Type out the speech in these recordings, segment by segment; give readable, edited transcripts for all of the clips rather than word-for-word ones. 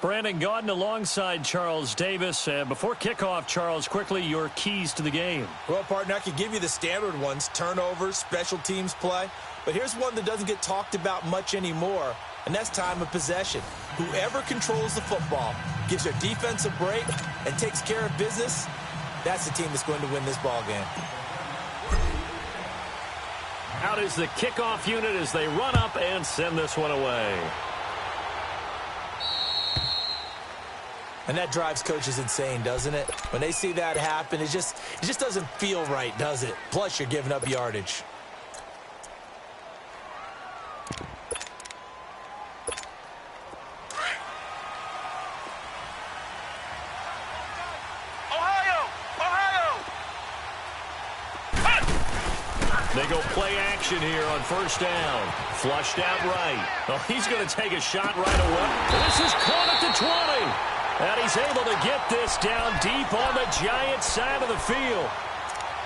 Brandon Gaudin alongside Charles Davis. Before kickoff, Charles, quickly your keys to the game. Well, partner, I could give you the standard ones, turnovers, special teams play. But here's one that doesn't get talked about much anymore, and that's time of possession. Whoever controls the football, gives their defense a break, and takes care of business, that's the team that's going to win this ball game. Out is the kickoff unit as they run up and send this one away. And that drives coaches insane, doesn't it? When they see that happen, it just doesn't feel right, does it? Plus, you're giving up yardage. They go play action here on first down. Flushed out right. Oh, he's going to take a shot right away. This is caught at the 20. And he's able to get this down deep on the Giants side of the field.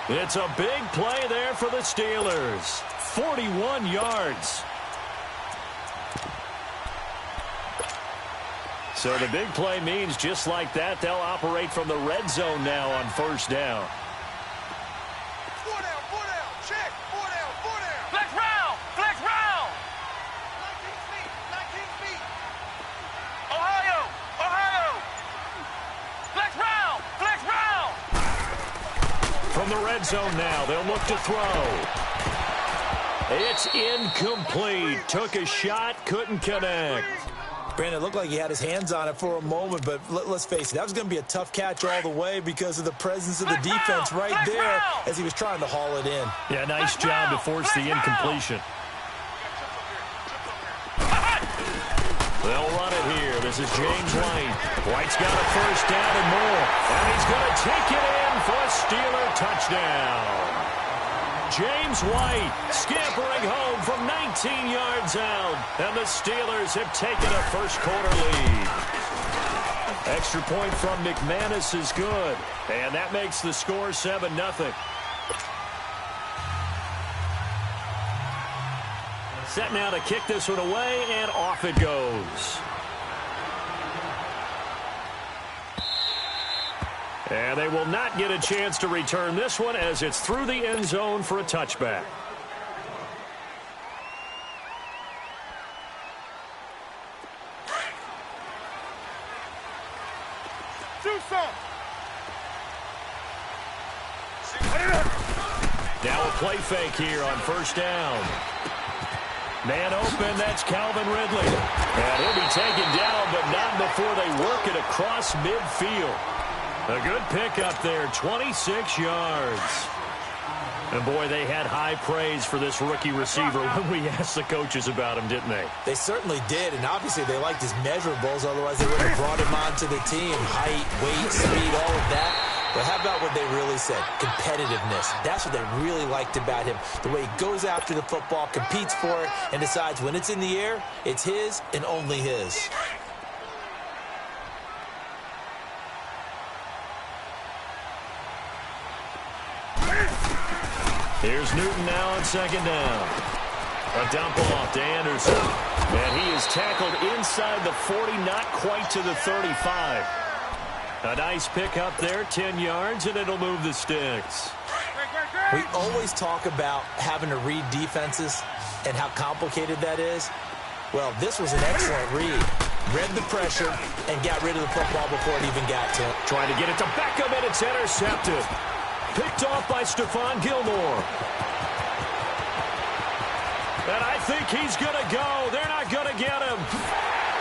It's a big play there for the Steelers. 41 yards. So the big play means just like that, they'll operate from the red zone now on first down. From the red zone now, they'll look to throw. It's incomplete. Took a shot, couldn't connect. Brandon, it looked like he had his hands on it for a moment, but let's face it, that was going to be a tough catch all the way because of the presence of the defense right there as he was trying to haul it in. Yeah, nice job to force the incompletion. They'll run it here. This is James White. White's got a first down and more. And he's going to take it in for a Steeler touchdown. James White scampering home from 19 yards out. And the Steelers have taken a first-quarter lead. Extra point from McManus is good. And that makes the score 7-0. Set now to kick this one away, and off it goes. And they will not get a chance to return this one as it's through the end zone for a touchback. Now a play fake here on first down. Man open, that's Calvin Ridley. And he'll be taken down, but not before they work it across midfield. A good pickup there, 26 yards. And, boy, they had high praise for this rookie receiver when we asked the coaches about him, didn't they? They certainly did, and obviously they liked his measurables. Otherwise, they would have brought him onto the team. Height, weight, speed, all of that. But how about what they really said? Competitiveness. That's what they really liked about him. The way he goes after the football, competes for it, and decides when it's in the air, it's his and only his. Here's Newton now on second down. A dump off to Anderson. And he is tackled inside the 40, not quite to the 35. A nice pickup there, 10 yards, and it'll move the sticks. We always talk about having to read defenses and how complicated that is. Well, this was an excellent read. Read the pressure and got rid of the football before it even got to him. Trying to get it to Beckham, and it's intercepted. Picked off by Stephon Gilmore. And I think he's going to go. They're not going to get him.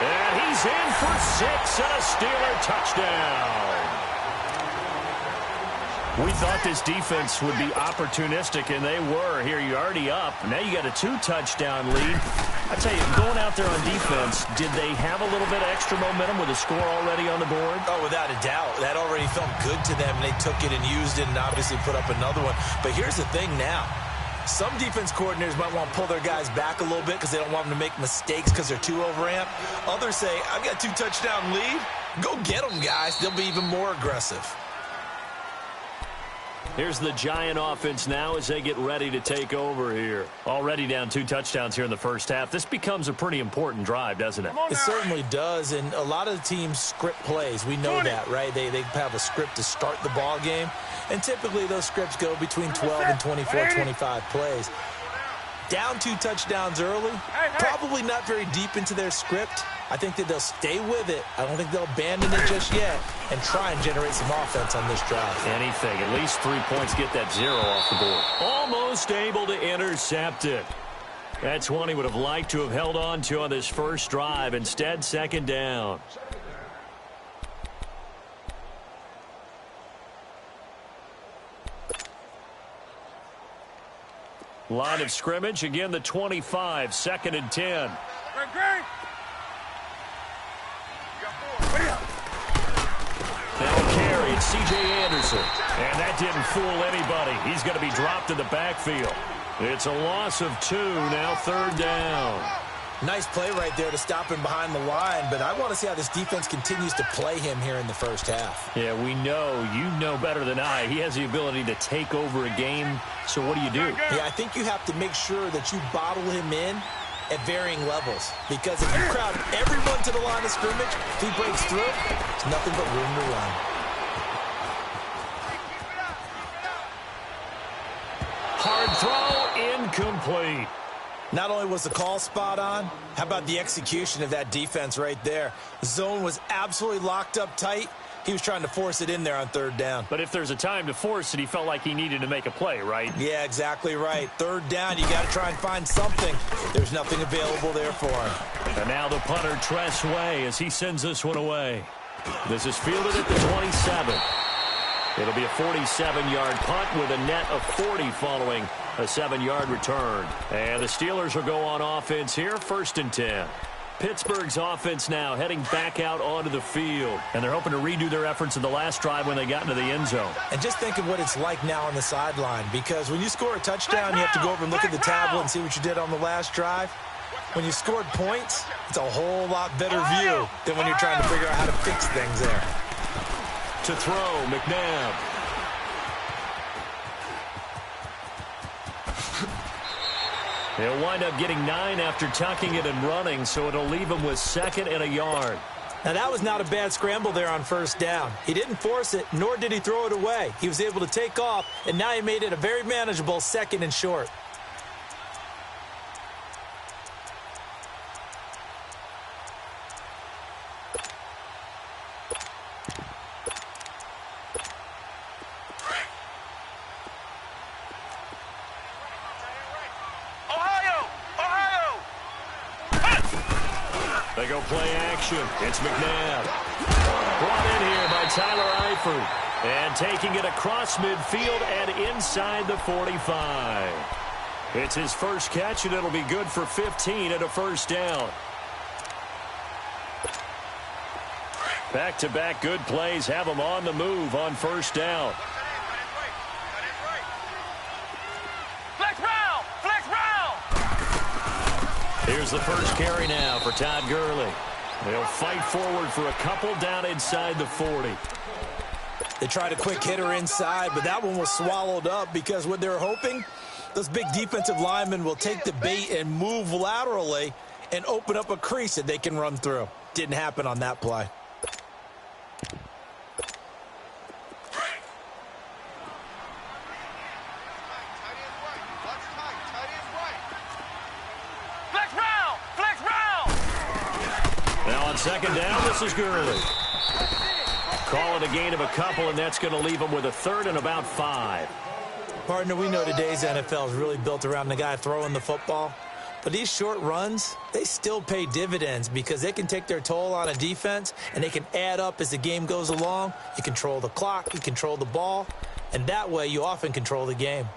And he's in for 6 and a Steeler touchdown. We thought this defense would be opportunistic, and they were. Here, you're already up. Now you got a 2-touchdown lead. I tell you, going out there on defense, did they have a little bit of extra momentum with a score already on the board? Oh, without a doubt. That already felt good to them, and they took it and used it and obviously put up another one. But here's the thing now. Some defense coordinators might want to pull their guys back a little bit because they don't want them to make mistakes because they're too overamped. Others say, I've got a 2-touchdown lead. Go get them, guys. They'll be even more aggressive. Here's the Giant offense now as they get ready to take over here. Already down 2 touchdowns here in the first half. This becomes a pretty important drive, doesn't it? It certainly does, and a lot of the teams script plays. We know that, right? They have a script to start the ball game, and typically those scripts go between 12 and 24, 25 plays. Down 2 touchdowns early, probably not very deep into their script. I think that they'll stay with it. I don't think they'll abandon it just yet and try and generate some offense on this drive. Anything. At least 3 points, get that 0 off the board. Almost able to intercept it. That's one he would have liked to have held on to on this first drive. Instead, second down. Line of scrimmage, again the 25, 2nd and 10. Now carry, it's C.J. Anderson. And that didn't fool anybody. He's going to be dropped in the backfield. It's a loss of 2, now 3rd down. Nice play right there to stop him behind the line, but I want to see how this defense continues to play him here in the first half. Yeah, we know. You know better than I. He has the ability to take over a game, so what do you do? Yeah, I think you have to make sure that you bottle him in at varying levels, because if you crowd everyone to the line of scrimmage, if he breaks through, there's nothing but room to run. Hard throw, incomplete. Not only was the call spot on, how about the execution of that defense right there? The zone was absolutely locked up tight. He was trying to force it in there on 3rd down. But if there's a time to force it, he felt like he needed to make a play, right? Yeah, exactly right. 3rd down, you got to try and find something. There's nothing available there for him. And now the punter, Tress Way, as he sends this one away. This is fielded at the 27. It'll be a 47-yard punt with a net of 40 following a 7-yard return. And the Steelers will go on offense here, 1st and 10. Pittsburgh's offense now heading back out onto the field. And they're hoping to redo their efforts in the last drive when they got into the end zone. And just think of what it's like now on the sideline, because when you score a touchdown, you have to go over and look at the tablet and see what you did on the last drive. When you scored points, it's a whole lot better view than when you're trying to figure out how to fix things there. To throw, McNabb. He'll wind up getting 9 after tucking it and running, so it'll leave him with 2nd and a yard. Now, that was not a bad scramble there on 1st down. He didn't force it, nor did he throw it away. He was able to take off, and now he made it a very manageable 2nd and short. They go play action. It's McNabb. Brought in here by Tyler Eifert. And taking it across midfield and inside the 45. It's his first catch, and it'll be good for 15 at a 1st down. Back-to-back good plays have him on the move on 1st down. Here's the first carry now for Todd Gurley. They'll fight forward for a couple down inside the 40. They tried a quick hitter inside, but that one was swallowed up because what they're hoping, those big defensive linemen will take the bait and move laterally and open up a crease that they can run through. Didn't happen on that play. Now on 2nd down, this is Gurley. Call it a gain of a couple, and that's going to leave him with a 3rd and about 5. Partner, we know today's NFL is really built around the guy throwing the football. But these short runs, they still pay dividends because they can take their toll on a defense, and they can add up as the game goes along. You control the clock, you control the ball, and that way you often control the game.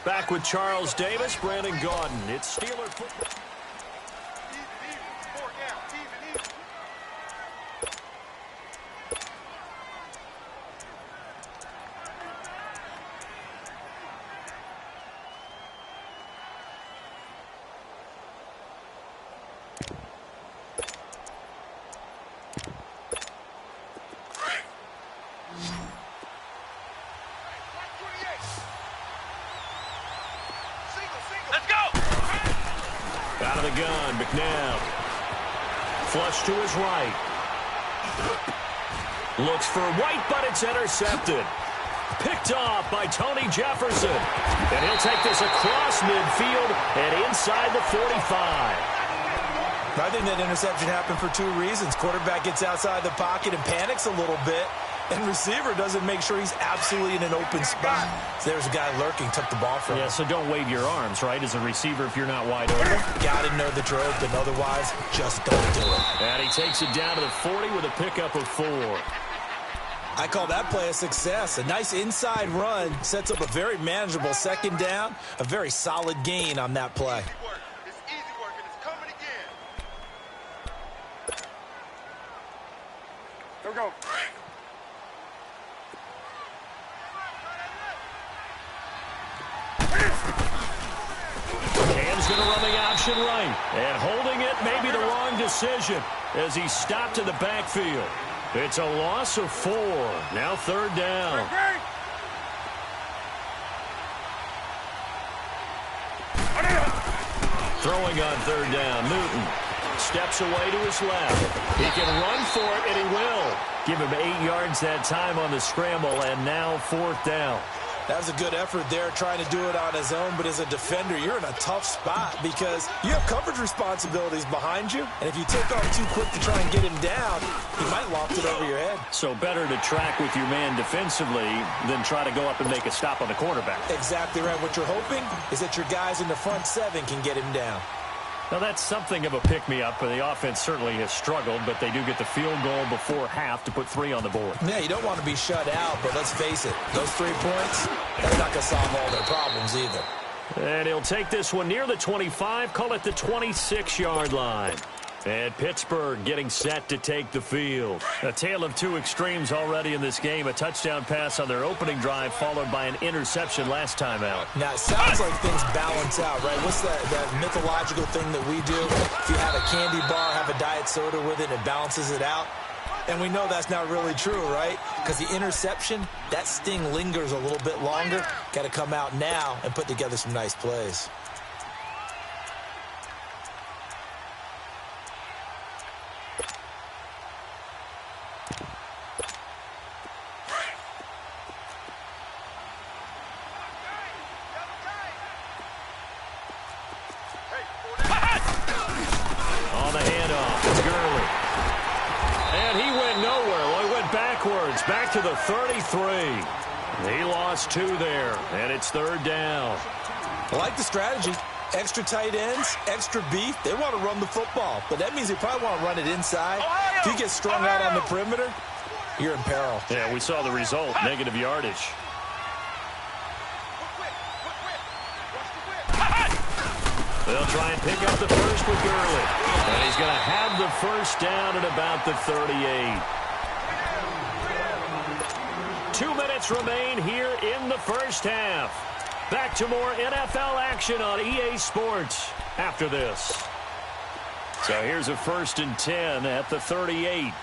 Back with Charles Davis, Brandon Gaudin. It's Steeler football. the gun. McNabb. Flush to his right. Looks for White, but it's intercepted. Picked off by Tony Jefferson. And he'll take this across midfield and inside the 45. I think that interception happened for two reasons. Quarterback gets outside the pocket and panics a little bit, and receiver doesn't make sure he's absolutely in an open spot. So there's a guy lurking, took the ball from him. Yeah, so don't wave your arms, right, as a receiver if you're not wide open. Got to know that you're open. Otherwise, just don't do it. And he takes it down to the 40 with a pickup of 4. I call that play a success. A nice inside run sets up a very manageable second down, a very solid gain on that play. It's easy work, and it's coming again. Here we go. Cam's going to run the option right. And holding it may be the wrong decision as he stopped in the backfield. It's a loss of 4. Now third down. Throwing on third down, Newton steps away to his left. He can run for it, and he will. Give him 8 yards that time on the scramble, and now fourth down. That was a good effort there, trying to do it on his own. But as a defender, you're in a tough spot because you have coverage responsibilities behind you. And if you take off too quick to try and get him down, he might loft it over your head. So better to track with your man defensively than try to go up and make a stop on the quarterback. Exactly right. What you're hoping is that your guys in the front 7 can get him down. Now, that's something of a pick-me-up, but the offense certainly has struggled, but they do get the field goal before half to put 3 on the board. Yeah, you don't want to be shut out, but let's face it, those 3 points, that's not going to solve all their problems either. And he'll take this one near the 25, call it the 26-yard line. And Pittsburgh getting set to take the field. A tale of two extremes already in this game. A touchdown pass on their opening drive followed by an interception last time out. Now, it sounds like things balance out, right? What's that mythological thing that we do? If you have a candy bar, have a diet soda with it, it balances it out. And we know that's not really true, right? Because the interception, that sting lingers a little bit longer. Got to come out now and put together some nice plays. Back to the 33. He lost 2 there, and it's third down. I like the strategy. Extra tight ends, extra beef. They want to run the football, but that means they probably want to run it inside. Ohio! If you get strung out on the perimeter, you're in peril. Yeah, we saw the result, negative yardage. They'll try and pick up the first with Gurley. And he's going to have the first down at about the 38. 2 minutes remain here in the first half. Back to more NFL action on EA Sports after this. So here's a 1st and 10 at the 38.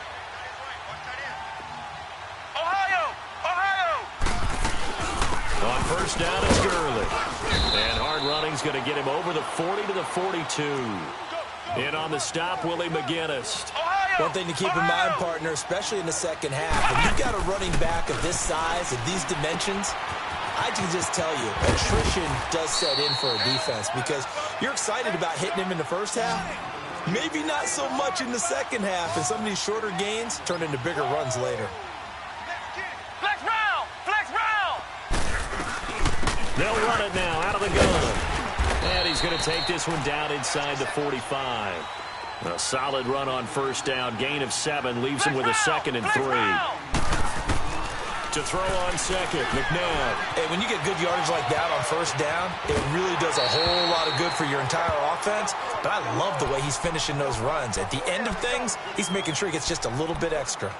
Ohio! On first down, it's Gurley. And hard running's going to get him over the 40 to the 42. In on the stop, Willie McGinnis. One thing to keep in mind, partner, especially in the second half, when you've got a running back of this size, of these dimensions, I can just tell you, attrition does set in for a defense because you're excited about hitting him in the first half. Maybe not so much in the second half, and some of these shorter gains turn into bigger runs later. Flex round! Flex round! They'll run it now out of the gun. And he's going to take this one down inside the 45. A solid run on first down. Gain of 7 leaves him with a 2nd and 3. To throw on second, McNabb. Hey, when you get good yardage like that on first down, it really does a whole lot of good for your entire offense. But I love the way he's finishing those runs. At the end of things, he's making sure he gets just a little bit extra.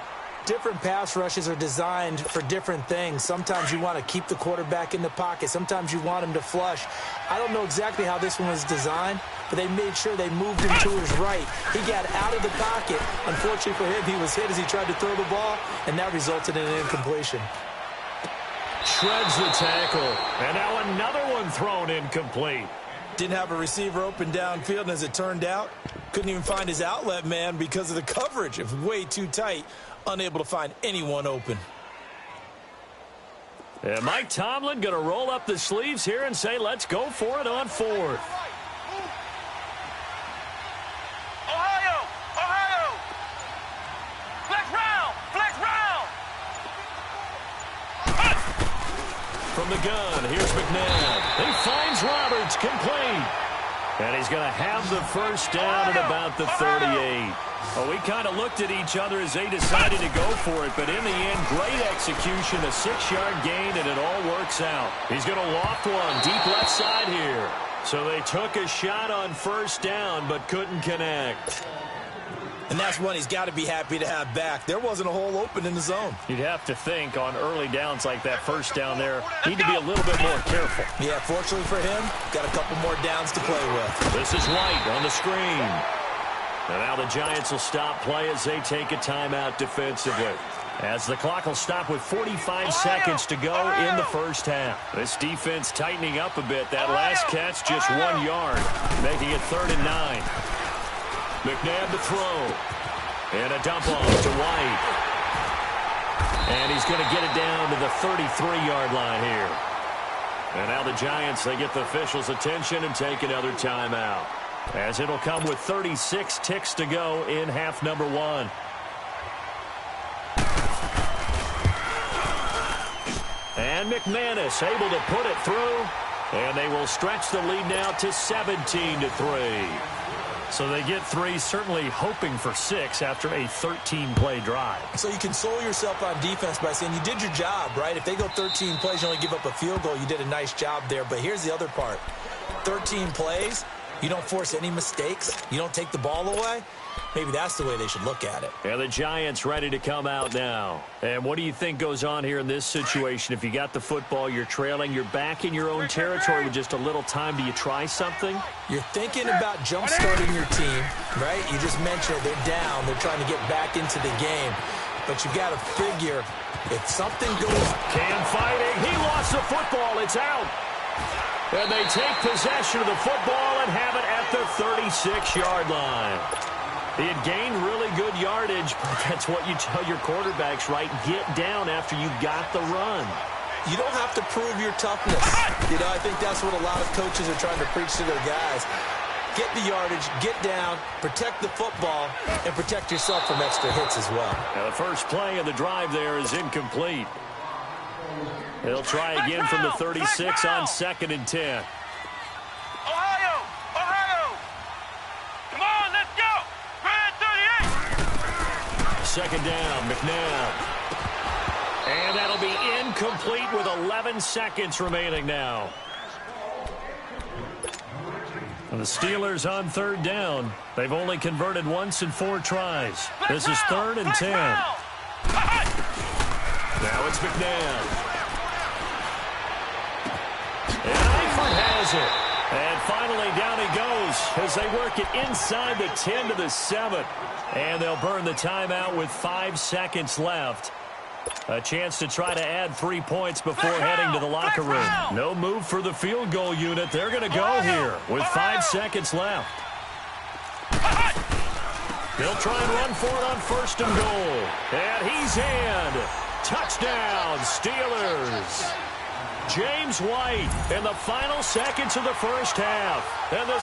Different pass rushes are designed for different things. Sometimes you want to keep the quarterback in the pocket. Sometimes you want him to flush. I don't know exactly how this one was designed, but they made sure they moved him to his right. He got out of the pocket. Unfortunately for him, he was hit as he tried to throw the ball, and that resulted in an incompletion. Shreds the tackle, and now another one thrown incomplete. Didn't have a receiver open downfield, and as it turned out, couldn't even find his outlet man because of the coverage. It was way too tight, unable to find anyone open. And Mike Tomlin going to roll up the sleeves here and say, let's go for it on fourth. Ohio! Ohio! Flex round! Flex round! From the gun, here's McNabb. He finds Roberts, complete. And he's going to have the first down at about the 38. Well, we kind of looked at each other as they decided to go for it, but in the end, great execution, a 6-yard gain, and it all works out. He's going to loft one deep left side here. So they took a shot on first down, but couldn't connect. And that's one he's got to be happy to have back. There wasn't a hole open in the zone. You'd have to think on early downs like that first down there, need to be a little bit more careful. Yeah, fortunately for him, got a couple more downs to play with. This is White on the screen. And now the Giants will stop play as they take a timeout defensively. As the clock will stop with 45 seconds to go in the first half. This defense tightening up a bit. That last catch just 1 yard, making it 3rd and 9. McNabb to throw. And a dump off to White. And he's going to get it down to the 33-yard line here. And now the Giants, they get the officials' attention and take another timeout. As it'll come with 36 ticks to go in half number 1. And McManus able to put it through. And they will stretch the lead now to 17-3. So they get 3, certainly hoping for 6 after a 13-play drive. So you console yourself on defense by saying you did your job, right? If they go 13 plays, you only give up a field goal, you did a nice job there. But here's the other part. 13 plays, you don't force any mistakes, you don't take the ball away. Maybe that's the way they should look at it. And the Giants ready to come out now. And what do you think goes on here in this situation? If you got the football, you're trailing, you're back in your own territory with just a little time. Do you try something? You're thinking about jump-starting your team, right? You just mentioned they're down. They're trying to get back into the game. But you got to figure if something goes... Cam fighting. He lost the football. It's out. And they take possession of the football and have it at the 36-yard line. He had gained really good yardage, but that's what you tell your quarterbacks, right? Get down after you got the run. You don't have to prove your toughness. You know, I think that's what a lot of coaches are trying to preach to their guys. Get the yardage, get down, protect the football, and protect yourself from extra hits as well. Now the first play of the drive there is incomplete. They'll try again from the 36 on 2nd and 10. Ohio! Ohio! Come on, let's go! Red 38! Second down, McNabb. And that'll be incomplete with 11 seconds remaining now. And the Steelers on 3rd down. They've only converted once in 4 tries. This is 3rd and 10. Now it's McNabb. And Eifert has it. And finally down he goes as they work it inside the 10 to the 7. And they'll burn the timeout with 5 seconds left. A chance to try to add 3 points before heading to the locker room. No move for the field goal unit. They're going to go here with 5 seconds left. They'll try and run for it on 1st and goal. And he's in. Touchdown, Steelers. James White in the final seconds of the first half. And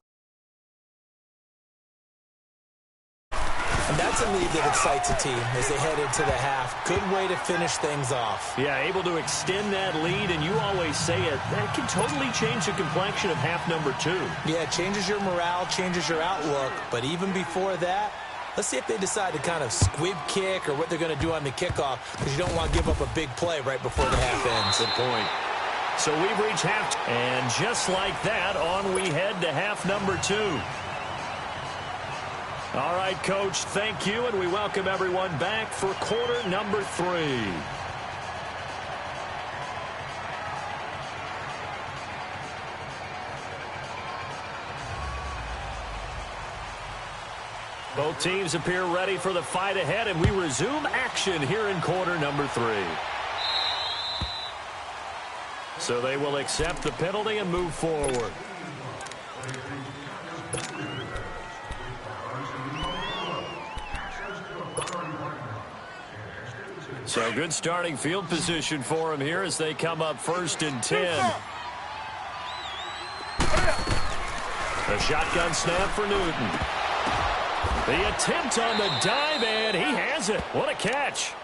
that's a lead that excites a team as they head into the half. Good way to finish things off. Yeah, able to extend that lead, and you always say it, that can totally change the complexion of half number 2. Yeah, it changes your morale, changes your outlook. But even before that, let's see if they decide to kind of squib kick or what they're going to do on the kickoff, because you don't want to give up a big play right before the half ends. Good point. So we've reached half, and just like that, on we head to half number 2. All right, Coach, thank you, and we welcome everyone back for quarter number 3. Both teams appear ready for the fight ahead, and we resume action here in quarter number 3. So they will accept the penalty and move forward. So good starting field position for him here as they come up 1st and 10. A shotgun snap for Newton. The attempt on the dive, and he has it. What a catch.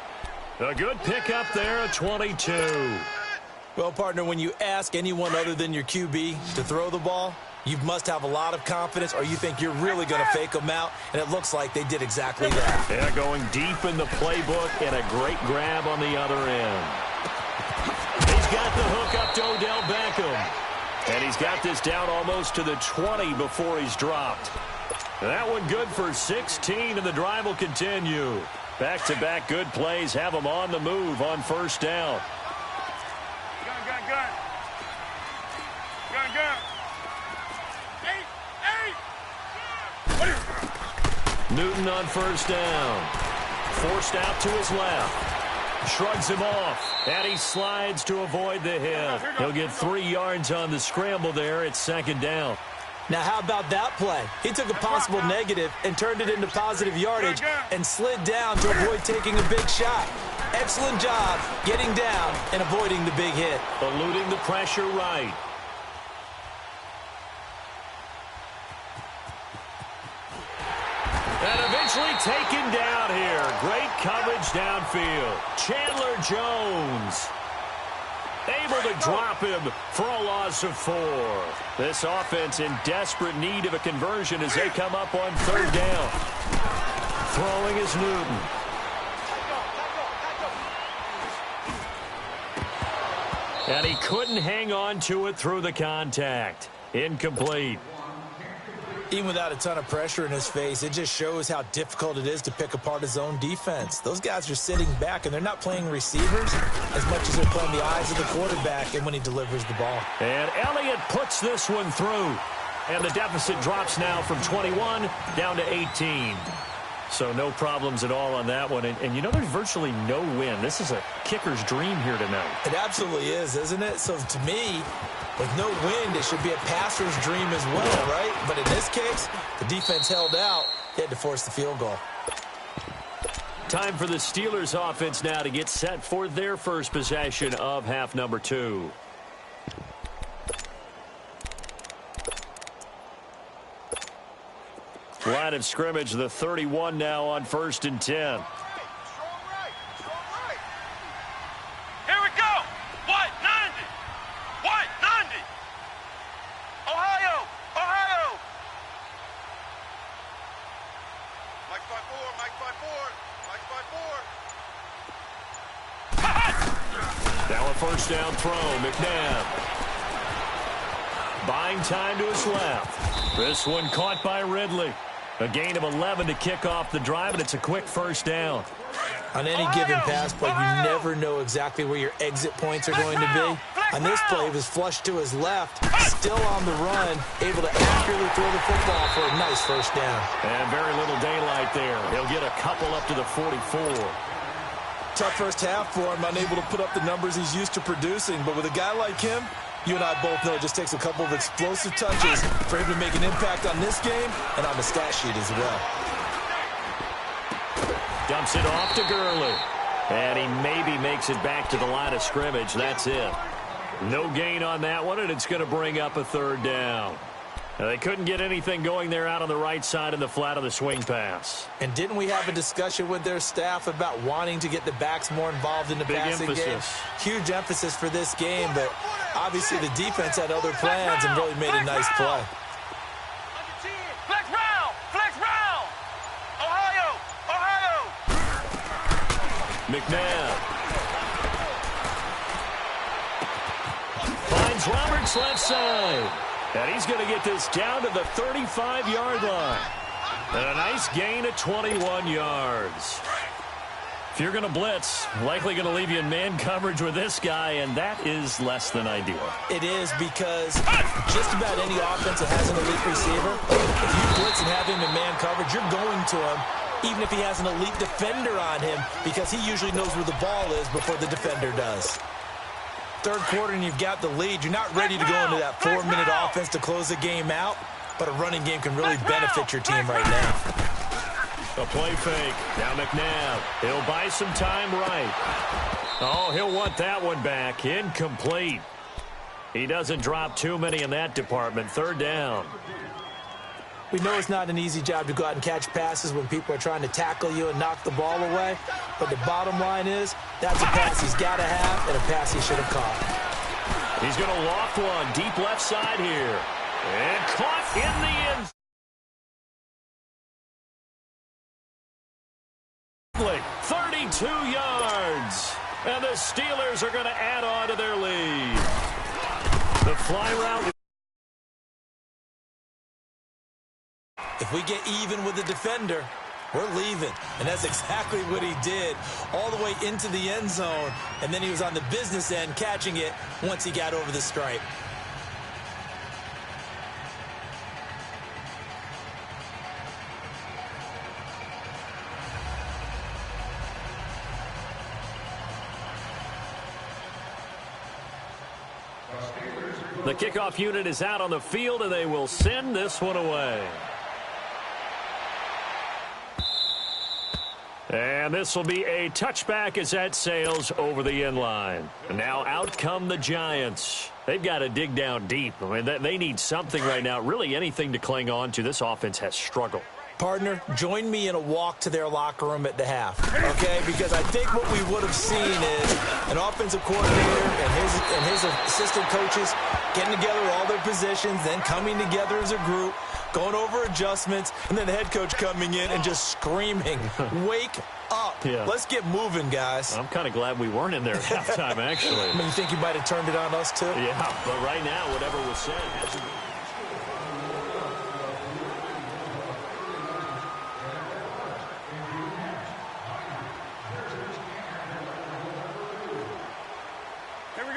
A good pickup there at 22. Well, partner, when you ask anyone other than your QB to throw the ball, you must have a lot of confidence, or you think you're really going to fake them out, and it looks like they did exactly that. Yeah, going deep in the playbook, and a great grab on the other end. He's got the hook up to Odell Beckham. And he's got this down almost to the 20 before he's dropped. That one good for 16, and the drive will continue. Back-to-back good plays have them on the move on 1st down. Newton on 1st down. Forced out to his left. Shrugs him off, and he slides to avoid the hit. He'll get 3 yards on the scramble there. It's 2nd down. Now, how about that play? He took a possible negative and turned it into positive yardage and slid down to avoid taking a big shot. Excellent job getting down and avoiding the big hit. Eluding the pressure right. And eventually taken down here. Great coverage downfield. Chandler Jones able to drop him for a loss of 4. This offense in desperate need of a conversion as they come up on 3rd down. Throwing is Newton. And he couldn't hang on to it through the contact. Incomplete. Even without a ton of pressure in his face, it just shows how difficult it is to pick apart his own defense. Those guys are sitting back, and they're not playing receivers as much as they're playing the eyes of the quarterback and when he delivers the ball. And Elliott puts this one through. And the deficit drops now from 21 down to 18. So no problems at all on that one. And you know, there's virtually no win. This is a kicker's dream here tonight. It absolutely is, isn't it? So to me, with no wind, it should be a passer's dream as well, right? But in this case, the defense held out. They had to force the field goal. Time for the Steelers offense now to get set for their first possession of half number 2. Line of scrimmage, the 31 now on 1st and 10. Here we go. White, 90. White, 90. Ohio, Ohio. Mike 5-4, Mike 5-4, Mike 5-4. Now a 1st down throw, McNabb. Buying time to his left. This one caught by Ridley. A gain of 11 to kick off the drive, and it's a quick 1st down. On any given pass play, you never know exactly where your exit points are going to be. On this play, he was flushed to his left, still on the run, able to accurately throw the football for a nice 1st down. And very little daylight there. He'll get a couple up to the 44. Tough first half for him, unable to put up the numbers he's used to producing. But with a guy like him, you and I both know it just takes a couple of explosive touches for him to make an impact on this game and on the stat sheet as well. Dumps it off to Gurley. And he maybe makes it back to the line of scrimmage. That's it. No gain on that one, and it's going to bring up a 3rd down. Now, they couldn't get anything going there out on the right side in the flat of the swing pass. And didn't we have a discussion with their staff about wanting to get the backs more involved in the passing game? Huge emphasis for this game, but obviously the defense had other plans and really made a nice play. Flex round, flex round. Ohio, Ohio. McNabb. Finds Roberts left side. And he's going to get this down to the 35-yard line. And a nice gain of 21 yards. If you're going to blitz, likely going to leave you in man coverage with this guy, and that is less than ideal. It is, because just about any offense that has an elite receiver, if you blitz and have him in man coverage, you're going to him, even if he has an elite defender on him, because he usually knows where the ball is before the defender does. 3rd quarter and you've got the lead. You're not ready to go into that 4-minute offense to close the game out, but a running game can really benefit your team right now. A play fake. Now McNabb. He'll buy some time right. Oh, he'll want that one back. Incomplete. He doesn't drop too many in that department. Third down. We know it's not an easy job to go out and catch passes when people are trying to tackle you and knock the ball away. But the bottom line is, that's a pass he's got to have and a pass he should have caught. He's going to loft one deep left side here. And caught in the end. 32 yards. And the Steelers are going to add on to their lead. The fly route. If we get even with the defender, we're leaving. And that's exactly what he did, all the way into the end zone. And then he was on the business end catching it once he got over the stripe. The kickoff unit is out on the field, and they will send this one away. And this will be a touchback as that sails over the end line. And now out come the Giants. They've got to dig down deep. I mean, they need something right now, really anything to cling on to. This offense has struggled. Partner, join me in a walk to their locker room at the half, okay? Because I think what we would have seen is an offensive coordinator and his assistant coaches getting together all their positions, then coming together as a group, going over adjustments, and then the head coach coming in and just screaming, wake up. Yeah. Let's get moving, guys. I'm kind of glad we weren't in there at halftime, actually. I mean, you think you might have turned it on us, too? Yeah, but right now, whatever was said hasn't been.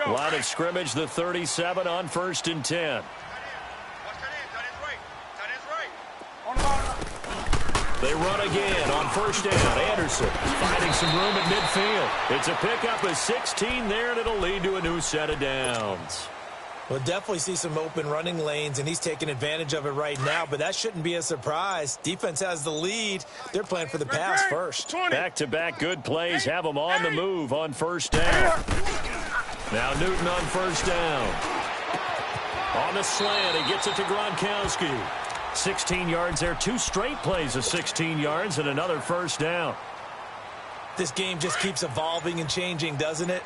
Line of scrimmage, the 37 on 1st and 10. Watch that in. Tight end's right. Tight end's right. They run again on 1st down. Anderson finding some room at midfield. It's a pickup of 16 there, and it'll lead to a new set of downs. We'll definitely see some open running lanes, and he's taking advantage of it right now, but that shouldn't be a surprise. Defense has the lead. They're playing for the pass first. Back-to-back good plays have them on the move on 1st down. Now Newton on 1st down. On the slant, he gets it to Gronkowski. 16 yards there, 2 straight plays of 16 yards and another 1st down. This game just keeps evolving and changing, doesn't it?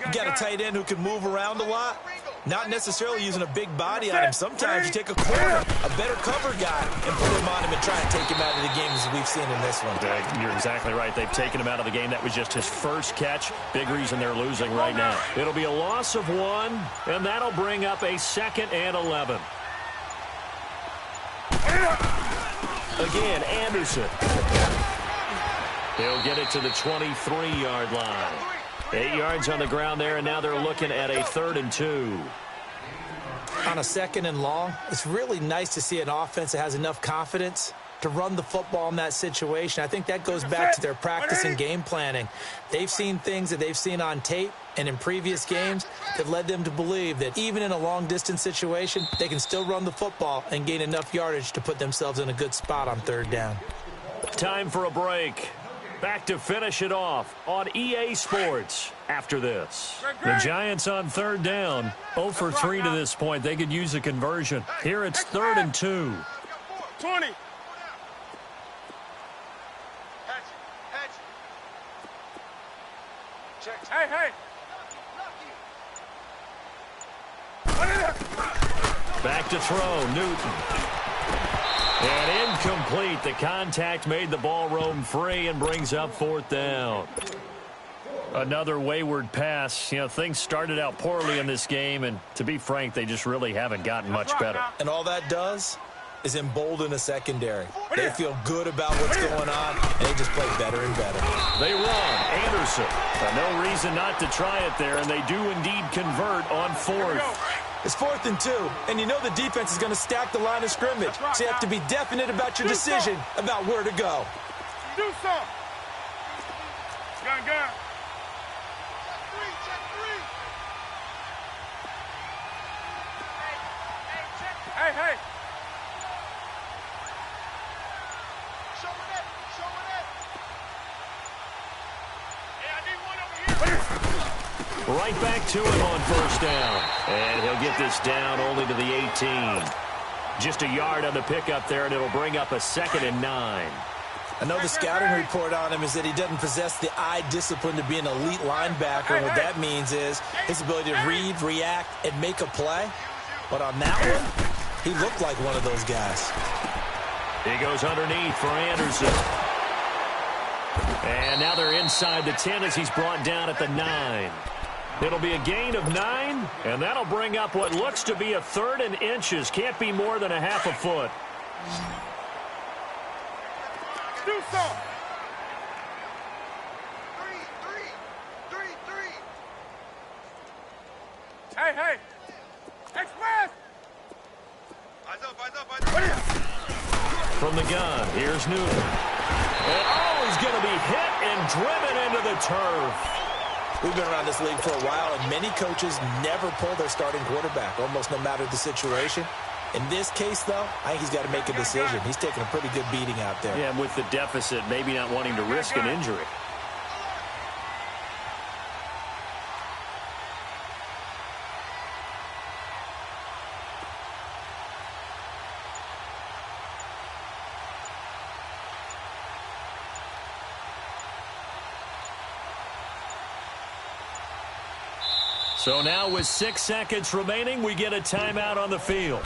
You got a tight end who can move around a lot, not necessarily using a big body on him. Sometimes you take a corner, a better cover guy, and put him on him and try and take him out of the game as we've seen in this one. You're exactly right. They've taken him out of the game. That was just his first catch. Big reason they're losing right now. It'll be a loss of 1, and that'll bring up a 2nd and 11. Again, Anderson. He'll get it to the 23-yard line. 8 yards on the ground there, and now they're looking at a 3rd and 2. On a 2nd and long, it's really nice to see an offense that has enough confidence to run the football in that situation. I think that goes back to their practice and game planning. They've seen things that they've seen on tape and in previous games that led them to believe that even in a long-distance situation, they can still run the football and gain enough yardage to put themselves in a good spot on 3rd down. Time for a break. Back to finish it off on EA Sports after this. The Giants on 3rd down. 0 for 3 to this point. They could use a conversion. Here it's 3rd and 2. 20. Hey. Back to throw, Newton. And incomplete. The contact made the ball roam free and brings up 4th down. Another wayward pass. You know, things started out poorly in this game, and to be frank, they just really haven't gotten much better. And all that does is embolden a secondary. They feel good about what's going on, and they just play better and better. They run. Anderson. No reason not to try it there, and they do indeed convert on 4th. It's 4th and 2, and you know the defense is going to stack the line of scrimmage. So you have to be definite about your decision about where to go. Do something. Gun. Hey. Show it Right back to him on first down. And he'll get this down only to the 18. Just a yard on the pickup there, and it'll bring up a 2nd and 9. I know the scouting report on him is that he doesn't possess the eye discipline to be an elite linebacker. And what that means is his ability to read, react, and make a play. But on that one, he looked like one of those guys. He goes underneath for Anderson. And now they're inside the 10 as he's brought down at the 9. It'll be a gain of 9, and that'll bring up what looks to be a 3rd and inches. Can't be more than a half a foot. Do so. 3. Hey. Express. Eyes up. From the gun, here's Newton. And, he's going to be hit and driven into the turf. We've been around this league for a while, and many coaches never pull their starting quarterback, almost no matter the situation. In this case, though, I think he's got to make a decision. He's taking a pretty good beating out there. Yeah, and with the deficit, maybe not wanting to risk an injury. So now with 6 seconds remaining, we get a timeout on the field.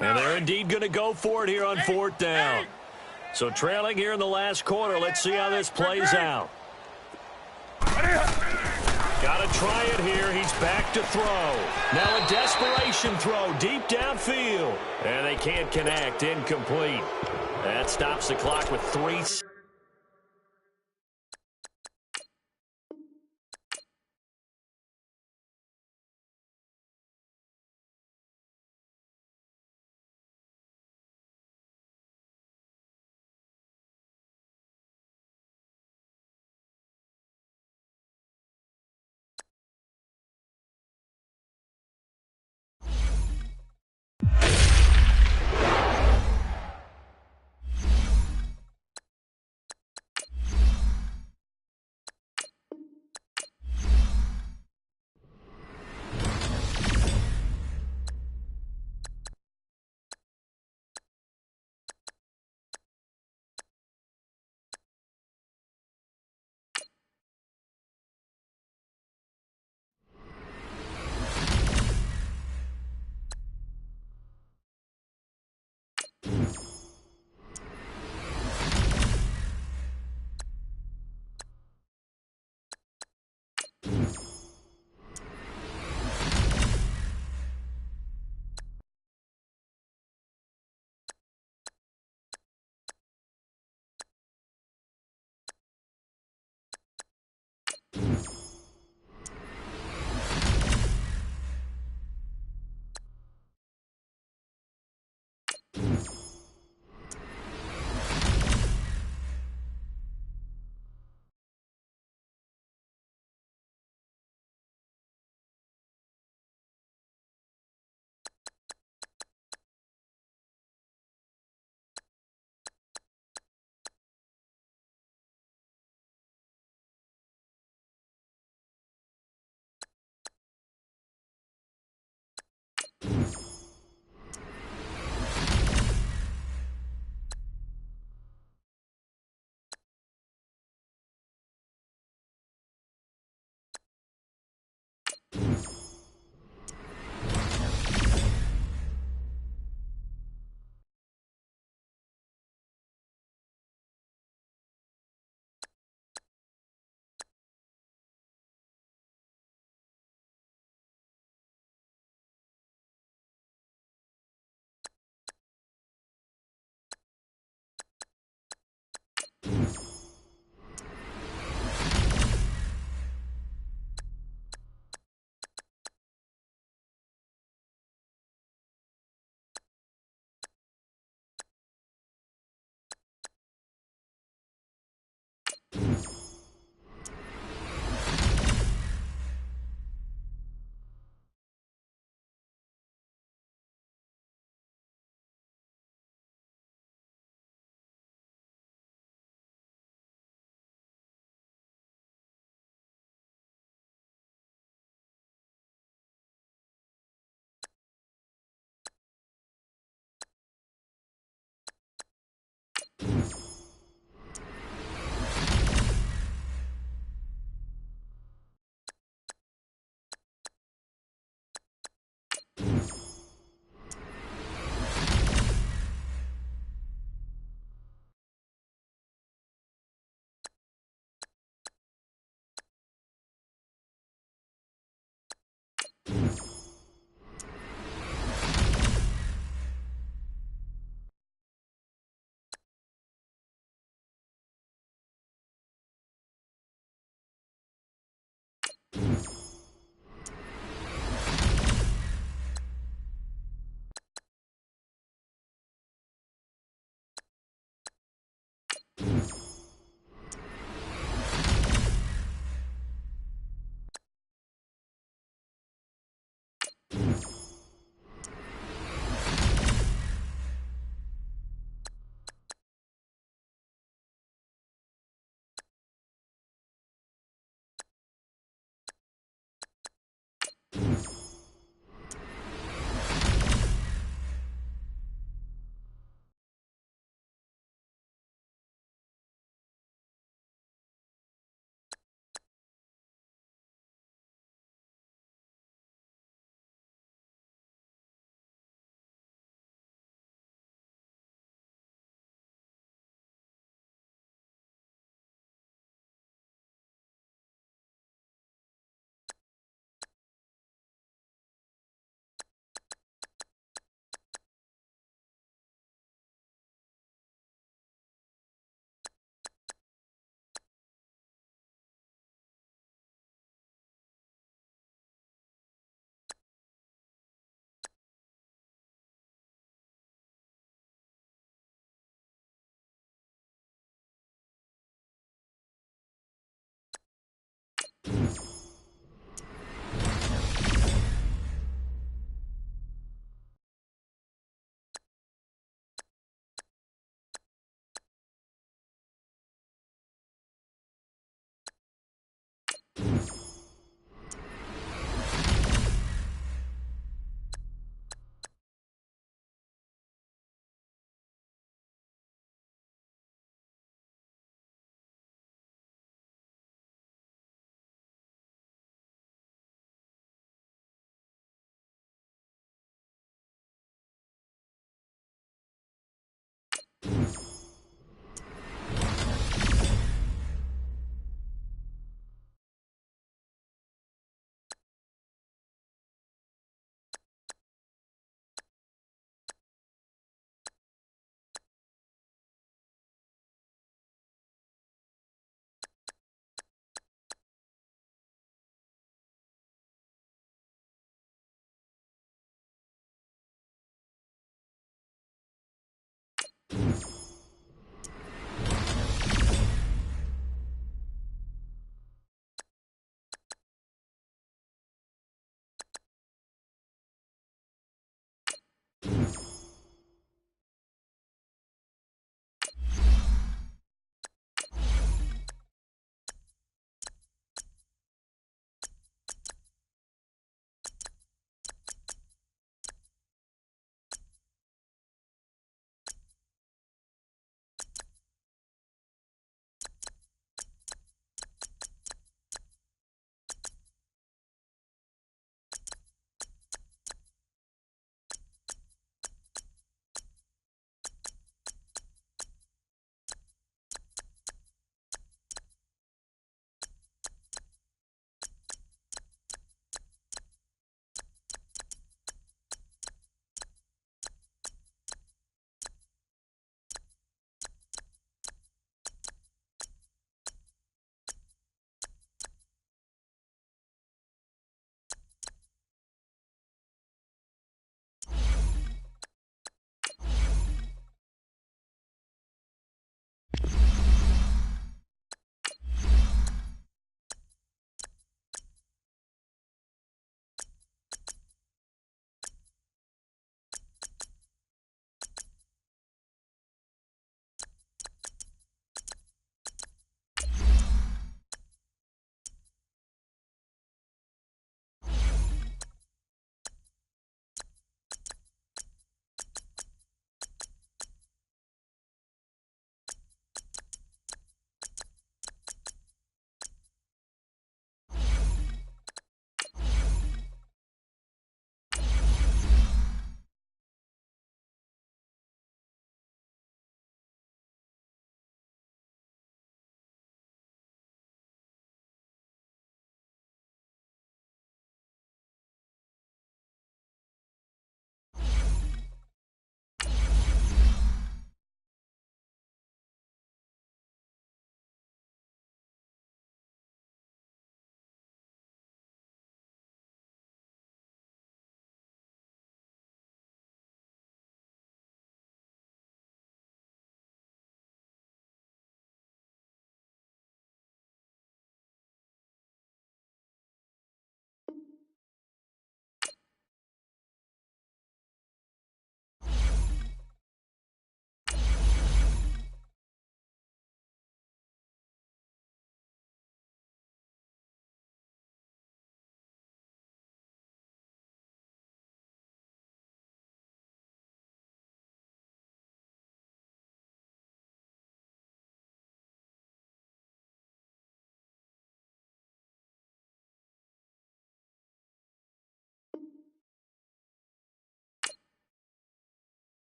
And they're indeed going to go for it here on 4th down. So trailing here in the last quarter, let's see how this plays out. Got to try it here. He's back to throw. Now a desperation throw deep downfield. And they can't connect. Incomplete. That stops the clock with 3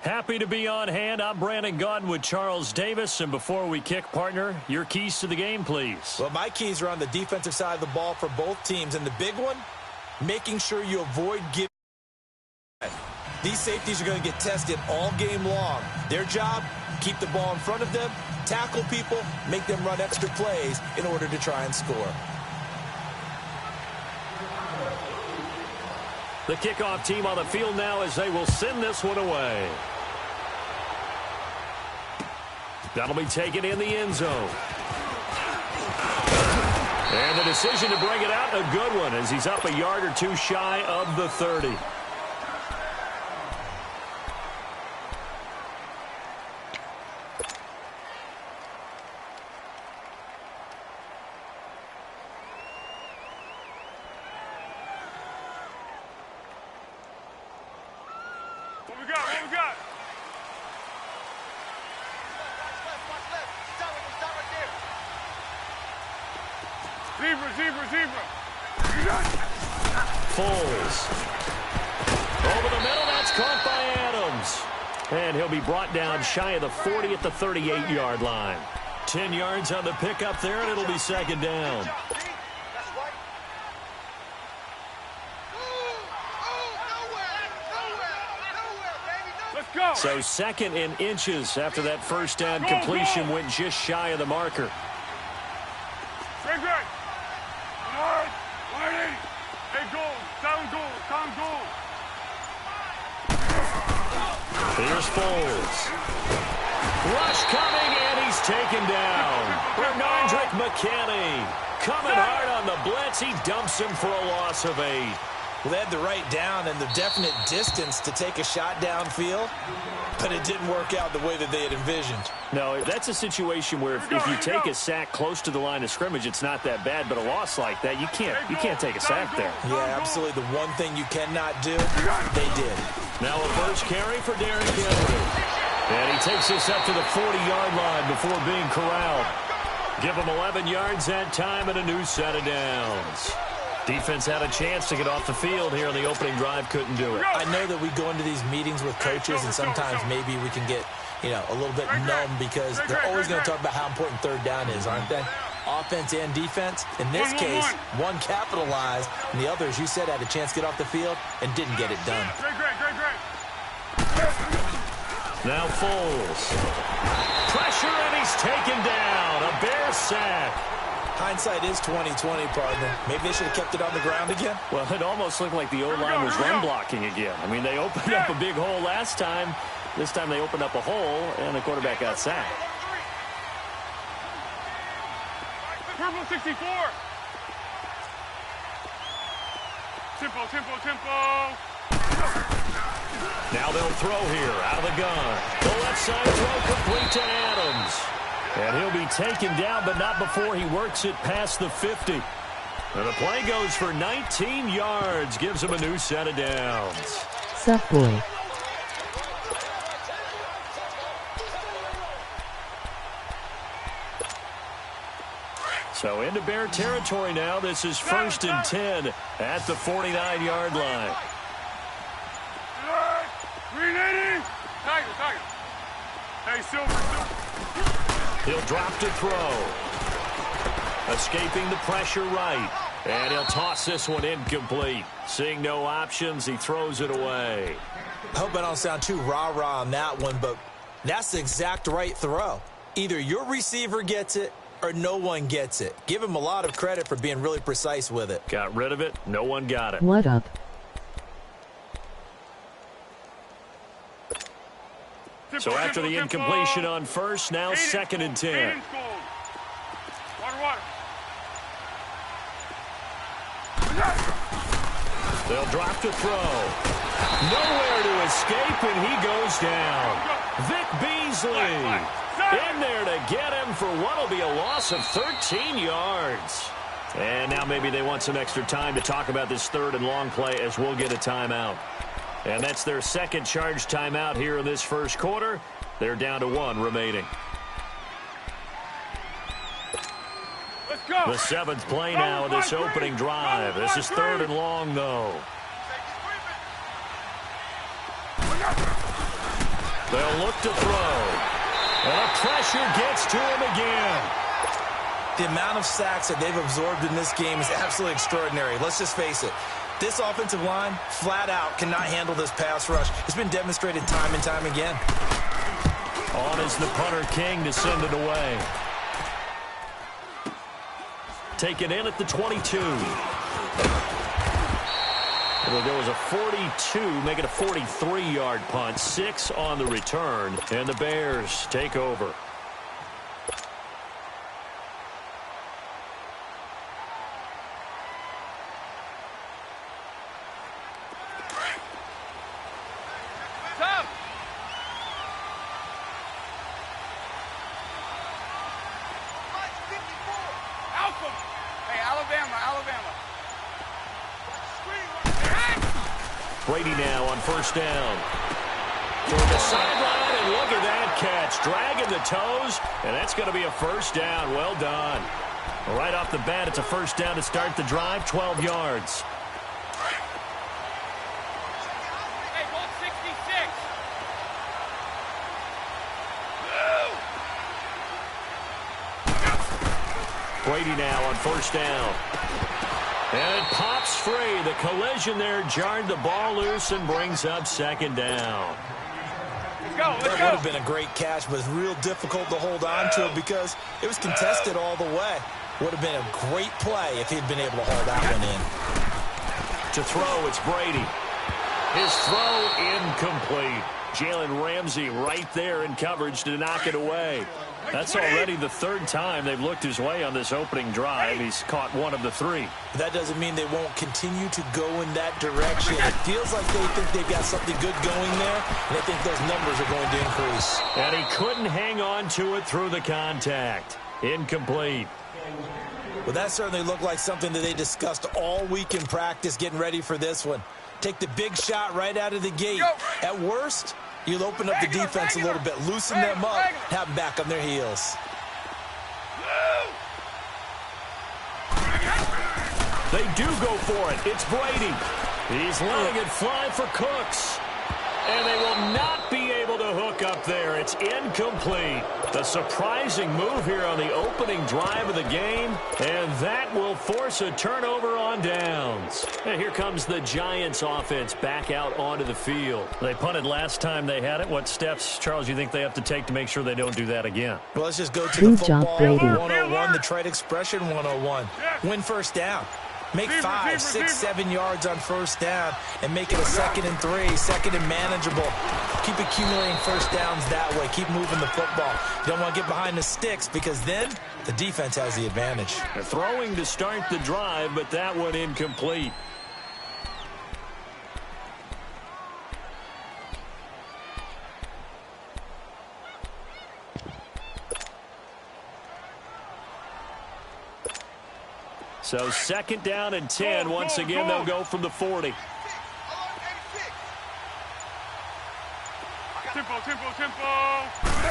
Happy to be on hand. I'm Brandon Gaudin with Charles Davis. And before we kick, partner, your keys to the game, please. Well, my keys are on the defensive side of the ball for both teams. And the big one, making sure you avoid giving. These safeties are going to get tested all game long. Their job, keep the ball in front of them, tackle people, make them run extra plays in order to try and score. The kickoff team on the field now as they will send this one away. That'll be taken in the end zone. And the decision to bring it out, a good one, as he's up a yard or two shy of the 30. What we got? Zebra. Foles. Over the middle, that's caught by Adams. And he'll be brought down shy of the 40 at the 38-yard line. 10 yards on the pickup there, and it'll be second down. Let's go. So second in inches after that first down completion went just shy of the marker. Great. Marty. Hey, goal. Down goal. Here's Foles. Rush coming, and he's taken down. Bernardrick McKinney coming hard on the blitz. He dumps him for a loss of 8. Well, they had the right down and the definite distance to take a shot downfield, but it didn't work out the way that they had envisioned. No, that's a situation where if you take a sack close to the line of scrimmage, it's not that bad, but a loss like that, you can't take a sack there. Yeah, absolutely. The one thing you cannot do, they did. Now a first carry for Derrick Henry. And he takes this up to the 40-yard line before being corralled. Give him 11 yards that time and a new set of downs. Defense had a chance to get off the field here in the opening drive, couldn't do it. I know that we go into these meetings with coaches, and sometimes maybe we can get, a little bit numb because they're always going to talk about how important third down is, aren't they? Offense and defense. In this case, one capitalized, and the other, as you said, had a chance to get off the field and didn't get it done. Great. Now Foles. Pressure, and he's taken down. A Bear sack. Hindsight is 20/20, partner. Maybe they should have kept it on the ground again. Well, it almost looked like the O-line was run blocking again. I mean, they opened up a big hole last time. This time they opened up a hole, and the quarterback got sacked. Purple 64. Tempo. Now they'll throw here out of the gun. The left side throw complete to Adams. And he'll be taken down, but not before he works it past the 50. And the play goes for 19 yards, gives him a new set of downs. Sup, boy. So into Bear territory now. This is 1st and 10 at the 49-yard line. 380. Tiger. Hey, Silver. He'll drop to throw. Escaping the pressure right. And he'll toss this one incomplete. Seeing no options, he throws it away. I hope I don't sound too rah-rah on that one, but that's the exact right throw. Either your receiver gets it or no one gets it. Give him a lot of credit for being really precise with it. Got rid of it. No one got it. What up? So after the incompletion on first, now 2nd and 10. Water. They'll drop to throw. Nowhere to escape, and he goes down. Vic Beasley in there to get him for what will be a loss of 13 yards. And now maybe they want some extra time to talk about this 3rd and long play as we'll get a timeout. And that's their second charge timeout here in this first quarter. They're down to 1 remaining. Let's go. The 7th play now of this opening drive. This is 3rd and long, though. They'll look to throw. And the pressure gets to him again. The amount of sacks that they've absorbed in this game is absolutely extraordinary. Let's just face it. This offensive line, flat out, cannot handle this pass rush. It's been demonstrated time and time again. On is the punter King to send it away. Take it in at the 22. It'll go as a 42, make it a 43-yard punt. 6 on the return, and the Bears take over. Brady now on first down. Toward the sideline, and look at that catch. Dragging the toes, and that's going to be a first down. Well done. Right off the bat, it's a first down to start the drive, 12 yards. Hey, 166. Brady now on first down. And it pops free. The collision there jarred the ball loose and brings up second down. That would have been a great catch, but it's real difficult to hold on to it because it was contested all the way. Would have been a great play if he'd been able to haul that one in. To throw, it's Brady. His throw incomplete. Jalen Ramsey right there in coverage to knock it away. That's already the third time they've looked his way on this opening drive. He's caught one of the 3. That doesn't mean they won't continue to go in that direction. It feels like they think they've got something good going there, and they think those numbers are going to increase. And he couldn't hang on to it through the contact. Incomplete. Well, that certainly looked like something that they discussed all week in practice getting ready for this one. Take the big shot right out of the gate. At worst, you'll open up the defense a little bit, loosen them up, have them back on their heels. They do go for it. It's Brady. He's letting it fly for Cooks. And they will not be able to hook up there. It's incomplete. The surprising move here on the opening drive of the game, and that will force a turnover on downs. And here comes the Giants offense back out onto the field. They punted last time they had it. What steps, Charles, you think they have to take to make sure they don't do that again? Well, let's just go to the football 101, the trade expression 101. Win first down. Make 5, 6, 7 yards on first down and make it a 2nd and 3, 2nd and manageable. Keep accumulating first downs that way. Keep moving the football. You don't want to get behind the sticks because then the defense has the advantage. They're throwing to start the drive, but that one incomplete. So 2nd down and 10. Once again, they'll go from the 40.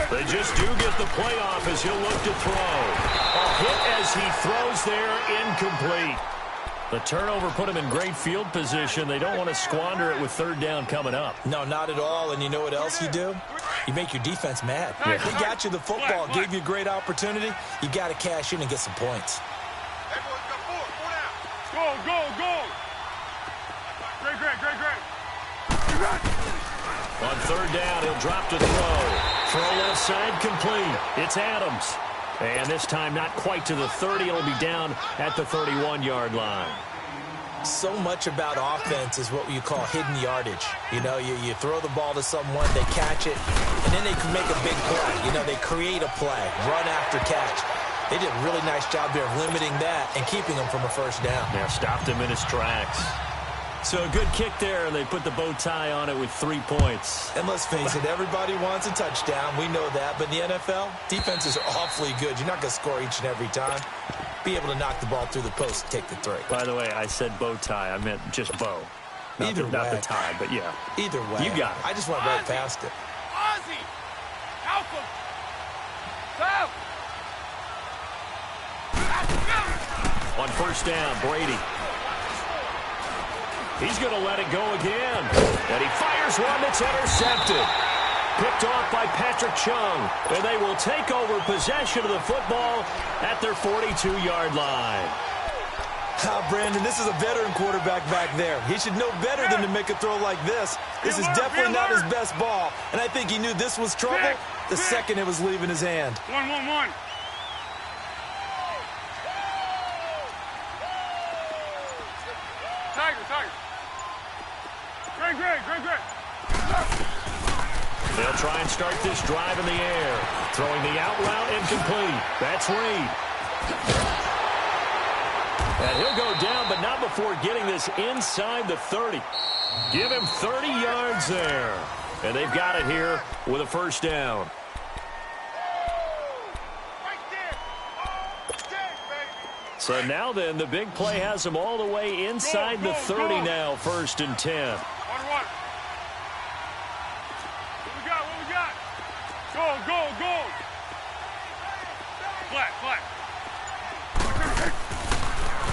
They just do get the playoff as he'll look to throw. A hit as he throws there, incomplete. The turnover put him in great field position. They don't want to squander it with 3rd down coming up. No, not at all. And you know what else you do? You make your defense mad. Yeah. They got you the football, gave you a great opportunity. You got to cash in and get some points. Go. Great. On 3rd down, he'll drop to throw. Throw left side complete. It's Adams. And this time not quite to the 30. It'll be down at the 31-yard line. So much about offense is what you call hidden yardage. You know, you throw the ball to someone, they catch it, and then they can make a big play. You know, they create a play, run after catch. They did a really nice job there of limiting that and keeping him from a first down. Yeah, stopped him in his tracks. So a good kick there, and they put the bow tie on it with 3 points. And let's face it, everybody wants a touchdown. We know that. But in the NFL, defenses are awfully good. You're not going to score each and every time. Be able to knock the ball through the post and take the 3. By the way, I said bow tie. I meant just bow. Not the tie, but yeah. Either way. You got it. I just went right past it. Ozzy! Malcolm! South! On first down, Brady. He's going to let it go again. And he fires one that's intercepted. picked off by Patrick Chung, and they will take over possession of the football at their 42-yard line. Brandon, this is a veteran quarterback back there. He should know better than to make a throw like this. This is definitely not his best ball, and I think he knew this was trouble the second it was leaving his hand. 1-1-1. Tiger. Great. They'll try and start this drive in the air. Throwing the out route incomplete. That's Reed. And he'll go down, but not before getting this inside the 30. Give him 30 yards there. And they've got it here with a first down. So now then, the big play has them all the way inside the 30 now, 1st and 10. What we got? Go. Flat.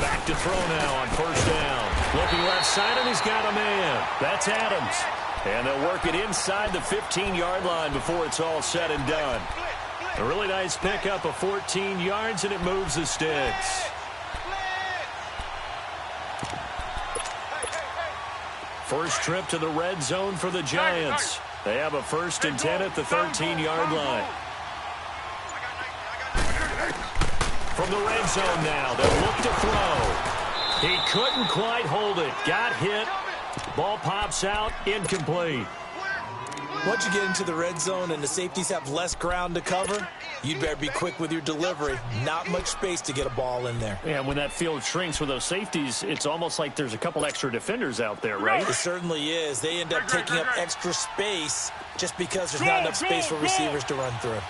Back to throw now on 1st down. Looking left side, and he's got a man. That's Adams. And they'll work it inside the 15-yard line before it's all said and done. A really nice pickup of 14 yards, and it moves the sticks. First trip to the red zone for the Giants. They have a 1st and 10 at the 13-yard line. From the red zone now, they'll look to throw. He couldn't quite hold it. Got hit. Ball pops out. Incomplete. Once you get into the red zone and the safeties have less ground to cover, you'd better be quick with your delivery. Not much space to get a ball in there. And when that field shrinks with those safeties, it's almost like there's a couple extra defenders out there, right? It certainly is. They end up taking up extra space just because there's not enough space for receivers to run through.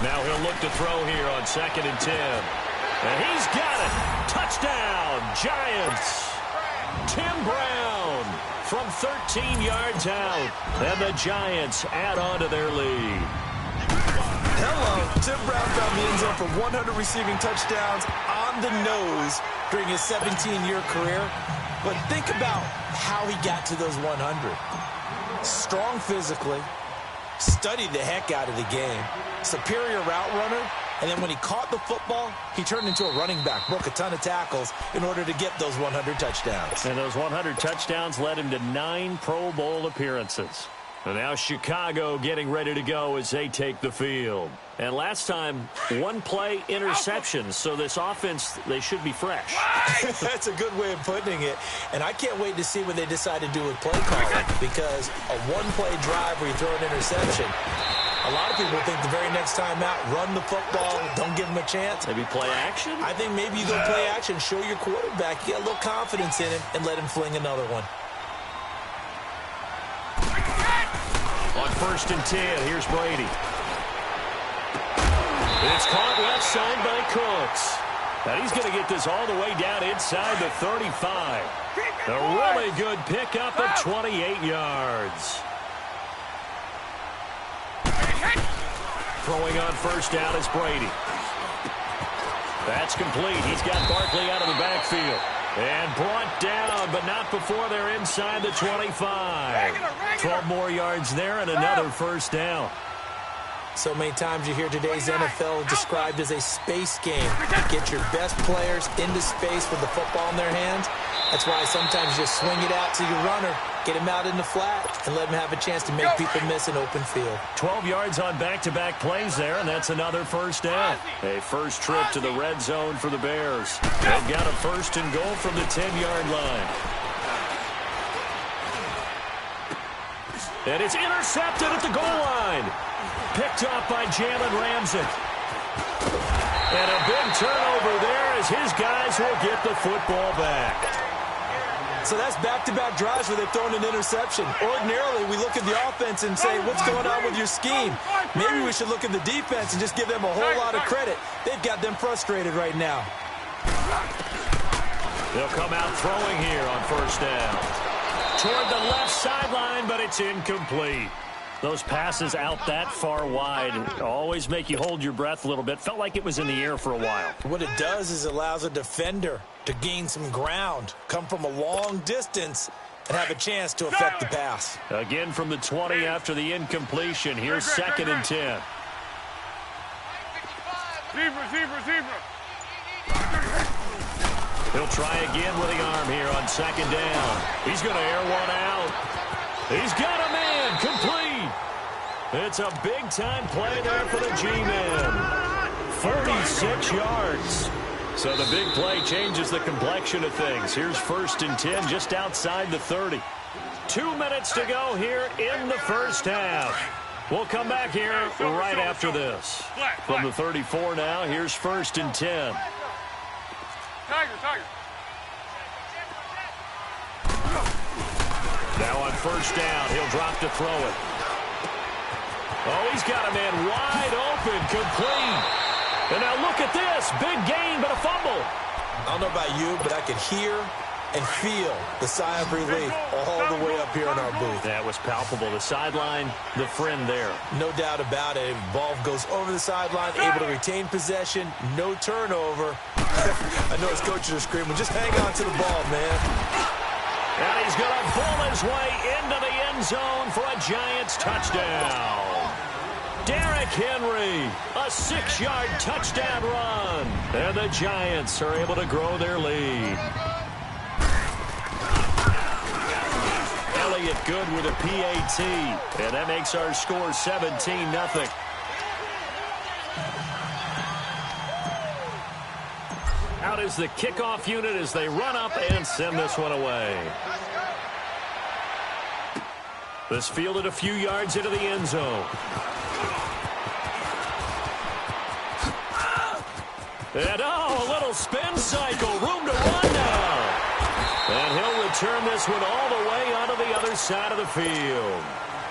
Now he'll look to throw here on 2nd and 10. And he's got it. Touchdown, Giants. Tim Brown from 13 yards out. And the Giants add on to their lead. Hello. Tim Brown found the end zone for 100 receiving touchdowns on the nose during his 17-year career. But think about how he got to those 100. Strong physically. Studied the heck out of the game. Superior route runner. And then when he caught the football, he turned into a running back. Broke a ton of tackles in order to get those 100 touchdowns. And those 100 touchdowns led him to 9 Pro Bowl appearances. And now Chicago getting ready to go as they take the field. And last time, 1-play interceptions. So this offense, they should be fresh. That's a good way of putting it. And I can't wait to see what they decide to do with play calling. Because a 1-play drive where you throw an interception, a lot of people think the very next time out, run the football, don't give him a chance. Maybe play action? I think maybe you go play action, show your quarterback, get a little confidence in him, and let him fling another one. On 1st and 10, here's Brady. It's caught left side by Cooks. And he's going to get this all the way down inside the 35. A really good pickup of 28 yards. Throwing on 1st down is Brady. That's complete. He's got Barkley out of the backfield. And brought down, but not before they're inside the 25. 12 more yards there and another 1st down. So many times you hear today's NFL described as a space game. Get your best players into space with the football in their hands. That's why sometimes you just swing it out to your runner, get him out in the flat, and let him have a chance to make people miss an open field. 12 yards on back-to-back plays there, and that's another 1st down. A first trip to the red zone for the Bears. They've got a 1st and goal from the 10-yard line. And it's intercepted at the goal line. Picked off by Jalen Ramsey. And a big turnover there as his guys will get the football back. So that's back-to-back drives where they've thrown an interception. Ordinarily, we look at the offense and say, what's going on with your scheme? Maybe we should look at the defense and just give them a whole lot of credit. They've got them frustrated right now. They'll come out throwing here on 1st down. Toward the left sideline, but it's incomplete. Those passes out that far wide always make you hold your breath a little bit. Felt like it was in the air for a while. What it does is it allows a defender to gain some ground, come from a long distance, and have a chance to affect the pass. Again from the 20 after the incompletion. Here's 2nd and 10. Zebra. He'll try again with the arm here on 2nd down. He's going to air one out. He's got a man complete. It's a big-time play there for the G-men. 46 yards. So the big play changes the complexion of things. Here's 1st and 10 just outside the 30. 2 minutes to go here in the first half. We'll come back here right after this. From the 34 now, here's 1st and 10. Tiger. Now on 1st down, he'll drop to throw it. Oh, he's got a man wide open, complete. And now look at this. Big gain, but a fumble. I don't know about you, but I could hear and feel the sigh of relief all the way up here in our booth. That was palpable. The sideline, the friend there. No doubt about it. Ball goes over the sideline, able to retain possession, no turnover. I know his coaches are screaming, just hang on to the ball, man. And he's going to pull his way into the end zone for a Giants touchdown. Derrick Henry, a 6-yard touchdown run. And the Giants are able to grow their lead. Elliott good with a PAT. And that makes our score 17-0. Out is the kickoff unit as they run up and send this one away. This fielded a few yards into the end zone. And a little spin cycle. Room to run now. And he'll return this one all the way onto the other side of the field.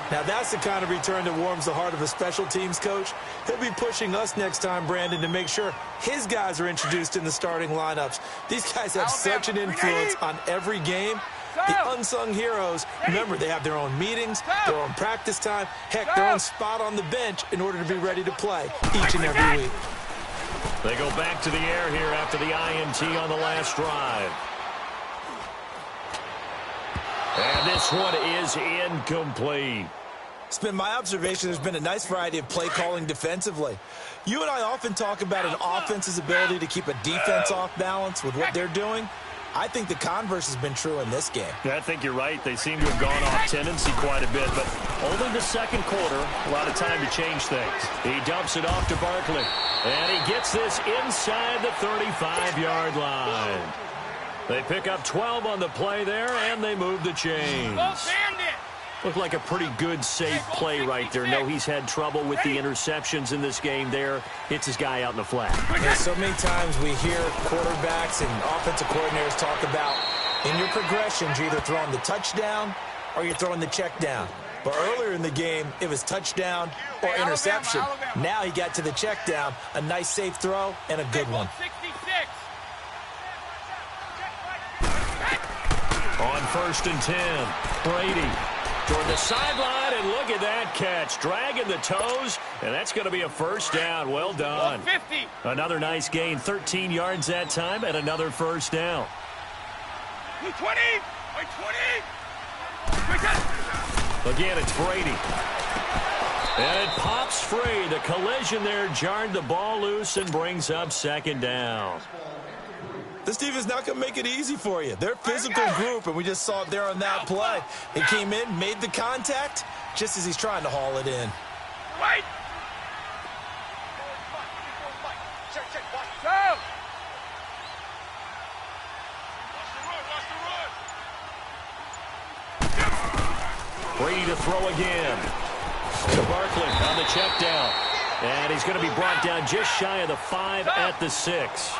Now that's the kind of return that warms the heart of a special teams coach. He'll be pushing us next time, Brandon, to make sure his guys are introduced in the starting lineups. These guys have such an influence on every game. The unsung heroes, remember, they have their own meetings, their own practice time, heck, their own spot on the bench in order to be ready to play each and every week. They go back to the air here after the INT on the last drive. And this one is incomplete. It's been my observation there's been a nice variety of play calling defensively. You and I often talk about an offense's ability to keep a defense off balance with what they're doing. I think the converse has been true in this game. Yeah, I think you're right. They seem to have gone off tendency quite a bit, but only the second quarter, a lot of time to change things. He dumps it off to Barkley, and he gets this inside the 35-yard line. They pick up 12 on the play there, and they move the chains. Looked like a pretty good, safe play right there. No, he's had trouble with the interceptions in this game there. Hits his guy out in the flat. Yeah, so many times we hear quarterbacks and offensive coordinators talk about in your progressions, you're either throwing the touchdown or you're throwing the check down. But earlier in the game, it was touchdown or interception. Now he got to the check down, a nice safe throw, and a good one. On 1st and 10, Brady toward the sideline, and look at that catch. Dragging the toes, and that's going to be a first down. Well done. Another nice gain, 13 yards that time, and another first down. 20! Again, it's Brady. And it pops free. The collision there jarred the ball loose and brings up 2nd down. This defense is not going to make it easy for you. They're a physical group, and we just saw it there on that play. He came in, made the contact, just as he's trying to haul it in. Right. Brady to throw again. To Barkley on the check down. And he's going to be brought down just shy of the 5 at the 6.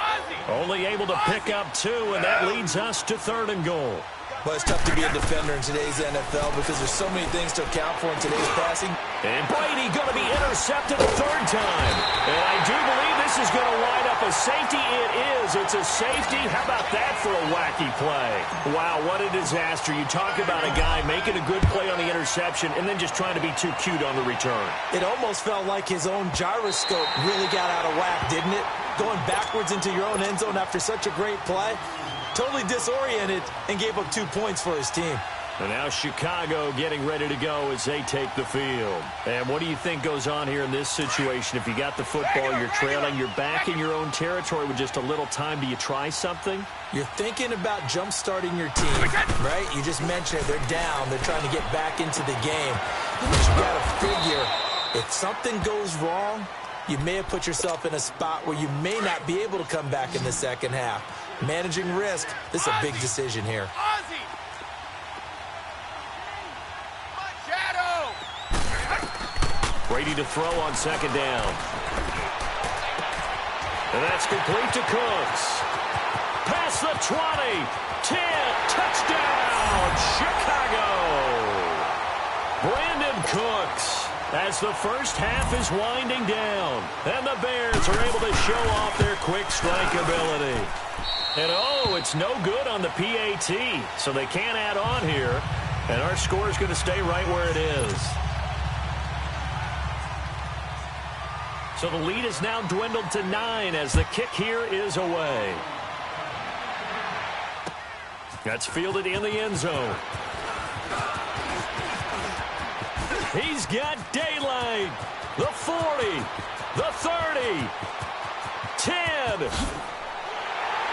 Only able to pick up 2, and that leads us to 3rd and goal. Well, it's tough to be a defender in today's NFL because there's so many things to account for in today's passing. And Brady going to be intercepted a 3rd time. And I do believe this is going to wind up a safety. It is. It's a safety. How about that for a wacky play? Wow, what a disaster. You talk about a guy making a good play on the interception and then just trying to be too cute on the return. It almost felt like his own gyroscope really got out of whack, didn't it? Going backwards into your own end zone after such a great play. Totally disoriented and gave up 2 points for his team. And now Chicago getting ready to go as they take the field. And what do you think goes on here in this situation? If you got the football, you're trailing, you're back in your own territory with just a little time. Do you try something? You're thinking about jump-starting your team, right? You just mentioned it. They're down. They're trying to get back into the game. But you got to figure, if something goes wrong, you may have put yourself in a spot where you may not be able to come back in the second half. Managing risk, this is a big decision here. Brady to throw on second down. And that's complete to Cooks. Past the 20, 10, touchdown, Chicago. Brandon Cooks as the first half is winding down. And the Bears are able to show off their quick strike ability. And oh, it's no good on the PAT, so they can't add on here. And our score is going to stay right where it is. So the lead is now dwindled to 9 as the kick here is away. That's fielded in the end zone. He's got daylight. The 40, the 30, 10.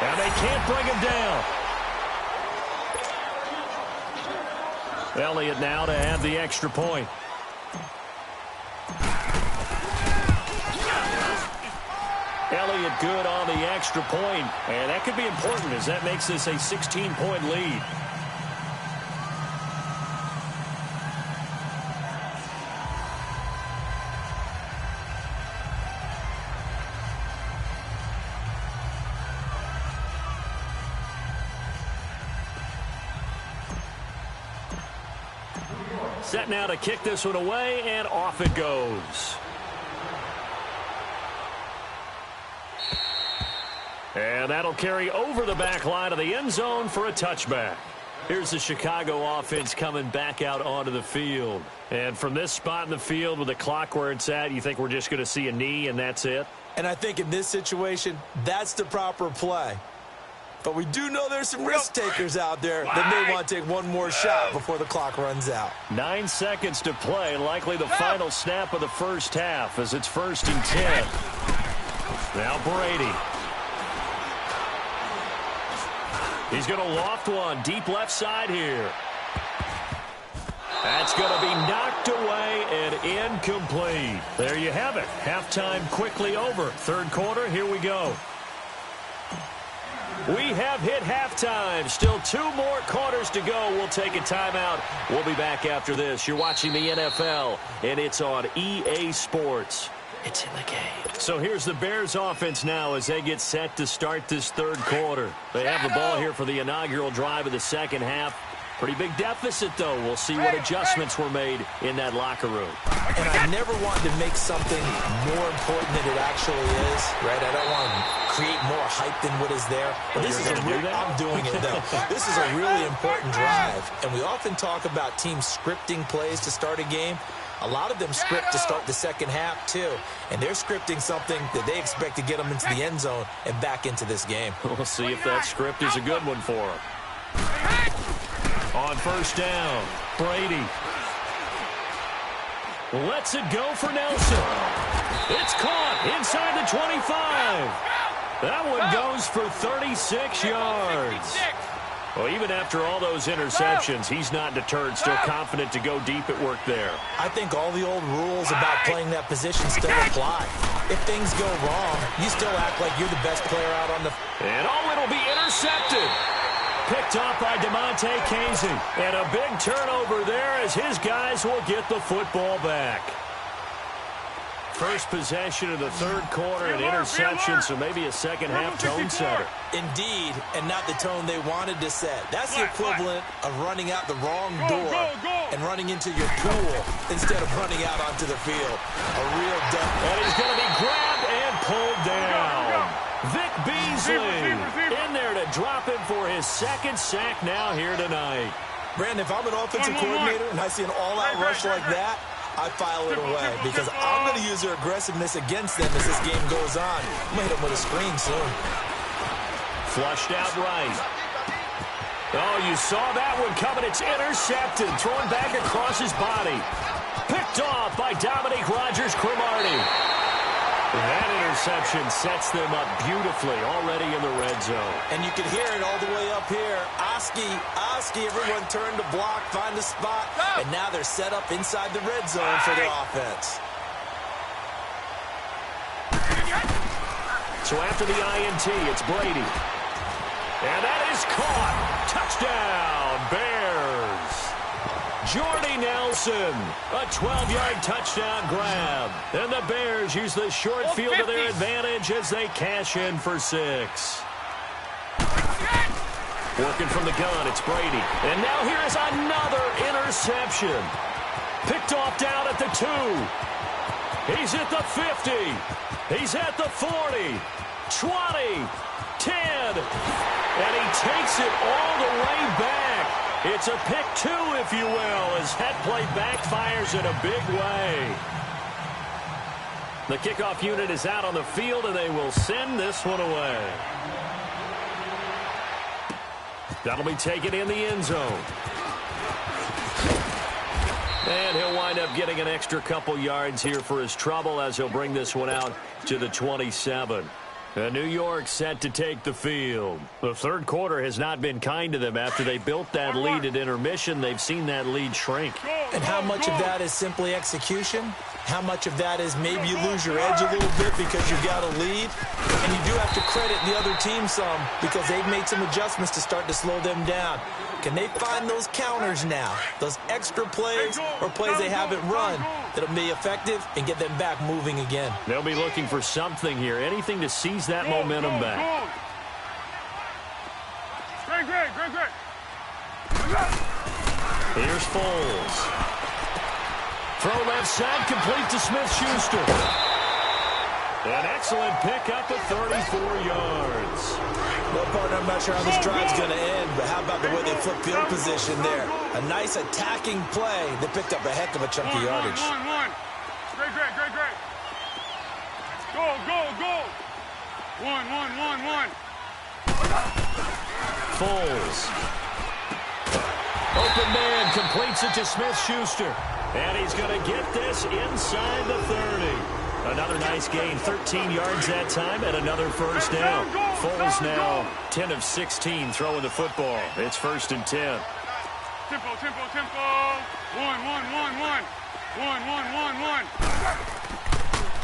And they can't bring him down. Elliott now to add the extra point. Elliott good on the extra point, and that could be important as that makes this a 16-point lead. Set now to kick this one away, and off it goes. And that'll carry over the back line of the end zone for a touchback. Here's the Chicago offense coming back out onto the field. And from this spot in the field with the clock where it's at, you think we're just going to see a knee and that's it? And I think in this situation, that's the proper play. But we do know there's some risk takers out there that may want to take one more shot before the clock runs out. 9 seconds to play, likely the final snap of the first half as it's 1st and 10. Now Brady. He's going to loft one deep left side here. That's going to be knocked away and incomplete. There you have it. Halftime quickly over. Third quarter, here we go. We have hit halftime. Still 2 more quarters to go. We'll take a timeout. We'll be back after this. You're watching the NFL, and it's on EA Sports. It's in the game. So here's the Bears offense now as they get set to start this third quarter. They have the ball here for the inaugural drive of the second half. Pretty big deficit, though. We'll see what adjustments were made in that locker room. And I never want to make something more important than it actually is, right? I don't want to create more hype than what is there. But this is I'm doing it, though. This is a really important drive. And we often talk about teams scripting plays to start a game. A lot of them script to start the second half, too. And they're scripting something that they expect to get them into the end zone and back into this game. We'll see if that script is a good one for them. On first down, Brady lets it go for Nelson. It's caught inside the 25. That one goes for 36 yards. Well, even after all those interceptions, he's not deterred, still confident to go deep at work there. I think all the old rules about playing that position still apply. If things go wrong, you still act like you're the best player out on the... And oh, it'll be intercepted. Picked off by DeMonte Casey. And a big turnover there as his guys will get the football back. First possession of the third quarter, an interception, so maybe a second-half tone setter. Indeed, and not the tone they wanted to set. That's the equivalent of running out the wrong door and running into your pool instead of running out onto the field. A real dump. And he's going to be grabbed and pulled down. Vic Beasley in there to drop him for his second sack now here tonight. Brandon, if I'm an offensive coordinator and I see an all-out rush like that, I file it away because I'm going to use their aggressiveness against them as this game goes on. I'm going to hit them with a screen soon. Flushed out right. Oh, you saw that one coming. It's intercepted. Thrown back across his body. Picked off by Dominique Rodgers-Cromartie. That interception sets them up beautifully already in the red zone. And you can hear it all the way up here. Oski, everyone turned to block, find a spot, and now they're set up inside the red zone for their offense. So after the INT, it's Brady. And that is caught. Touchdown, Bears. Jordy Nelson, a 12-yard touchdown grab. And the Bears use the short field to their advantage as they cash in for 6. Working from the gun, it's Brady. And now here is another interception. Picked off down at the 2. He's at the 50. He's at the 40. 20. 10. And he takes it all the way back. It's a pick 2, if you will, as that play backfires in a big way. The kickoff unit is out on the field, and they will send this one away. That'll be taken in the end zone. And he'll wind up getting an extra couple yards here for his trouble as he'll bring this one out to the 27. New York set to take the field. The third quarter has not been kind to them. After they built that lead at intermission, they've seen that lead shrink. And how much of that is simply execution? How much of that is maybe you lose your edge a little bit because you've got a lead? And you do have to credit the other team some because they've made some adjustments to start to slow them down. Can they find those counters now, those extra plays or plays they haven't run that'll be effective and get them back moving again? They'll be looking for something here, anything to seize that momentum back. Great. Here's Foles. Throw left side, complete to Smith-Schuster. An excellent pickup of 34 yards. Well, partner, I'm not sure how this drive's going to end, but how about the way they flip field position there? A nice attacking play. They picked up a heck of a chunk of yardage. Great. Go. One. Foles. Open man completes it to Smith-Schuster. And he's going to get this inside the 30. Another nice gain, 13 yards that time, and another first down. Foles now 10 of 16 throwing the football. It's 1st and 10. Tempo. 1.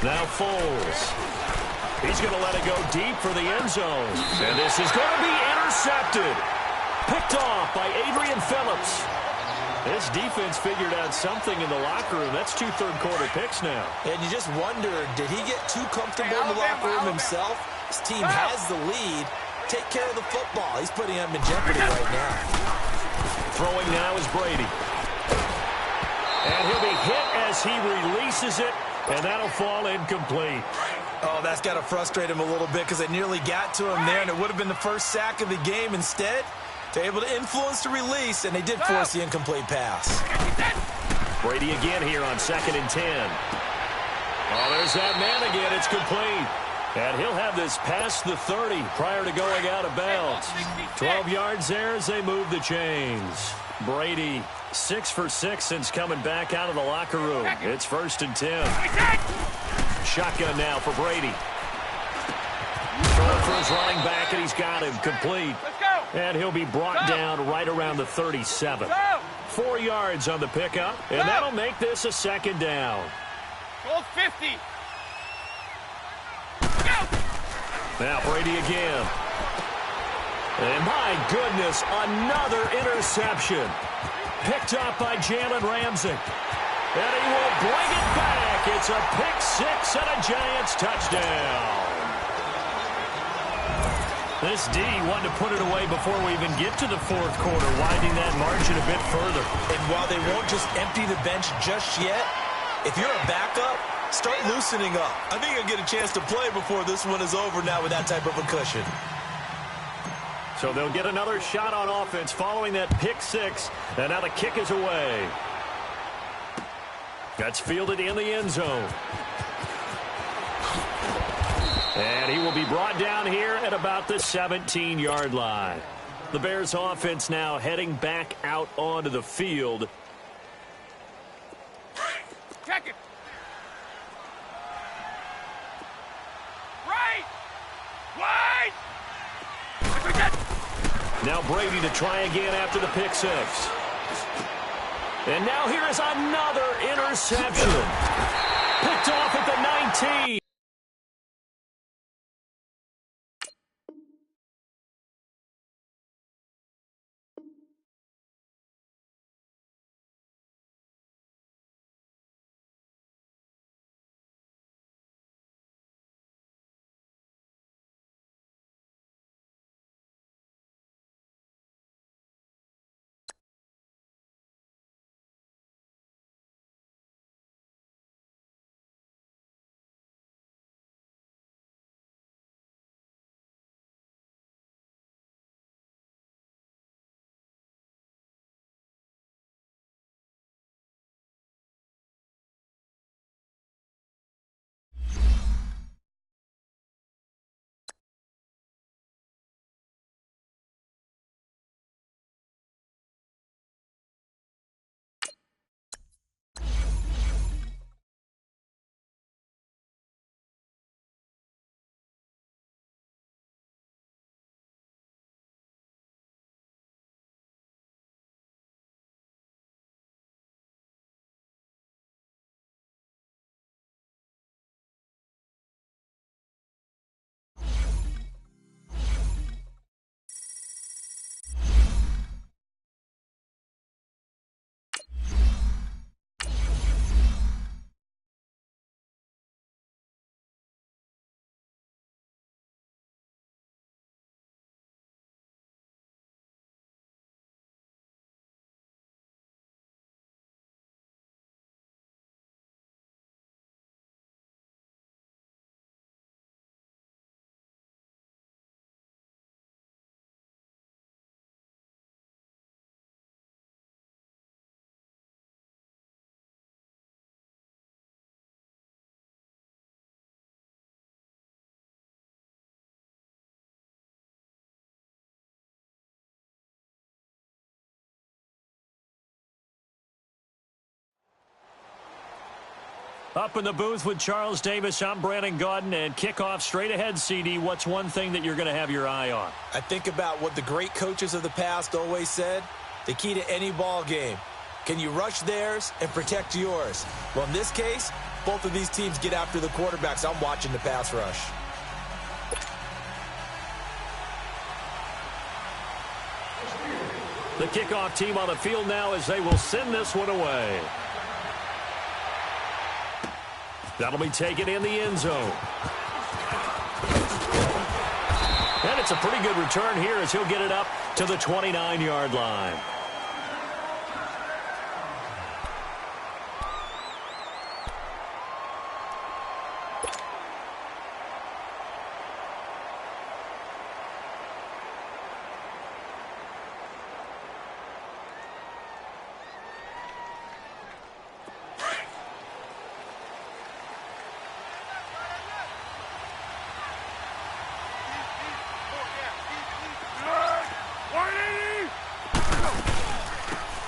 Now Foles. He's going to let it go deep for the end zone. And this is going to be intercepted. Picked off by Adrian Phillips. This defense figured out something in the locker room. That's 2 third-quarter picks now. And you just wonder, did he get too comfortable in the locker room himself? His team has the lead. Take care of the football. He's putting him in jeopardy right now. Throwing now is Brady. And he'll be hit as he releases it, and that'll fall incomplete. Oh, that's got to frustrate him a little bit because they nearly got to him there, and it would have been the first sack of the game. Instead, they're able to influence the release, and they did force the incomplete pass. Brady again here on 2nd and 10. Oh, there's that man again. It's complete. And he'll have this past the 30 prior to going out of bounds. 12 yards there as they move the chains. Brady 6 for 6 since coming back out of the locker room. It's 1st and 10. Shotgun now for Brady. Throwing for his running back, and he's got him complete. And he'll be brought down right around the 37. 4 yards on the pickup, and that'll make this a 2nd down. Goal 50. Now Brady again. And my goodness, another interception. Picked up by Jalen Ramsey. And he will bring it back. It's a pick 6 and a Giants touchdown. This D wanted to put it away before we even get to the 4th quarter, widening that margin a bit further. And while they won't just empty the bench just yet, if you're a backup, start loosening up. I think you'll get a chance to play before this one is over now with that type of a cushion. So they'll get another shot on offense following that pick 6, and now the kick is away. That's fielded in the end zone. And he will be brought down here at about the 17-yard line. The Bears offense now heading back out onto the field. Check it. Right. Wide. Now Brady to try again after the pick six. And now here is another interception. Picked off at the 19. Up in the booth with Charles Davis, I'm Brandon Gaudin, and kickoff straight ahead, CD. What's one thing that you're going to have your eye on? I think about what the great coaches of the past always said. The key to any ball game. Can you rush theirs and protect yours? Well, in this case, both of these teams get after the quarterbacks. I'm watching the pass rush. The kickoff team on the field now as they will send this one away. That'll be taken in the end zone. And it's a pretty good return here as he'll get it up to the 29-yard line.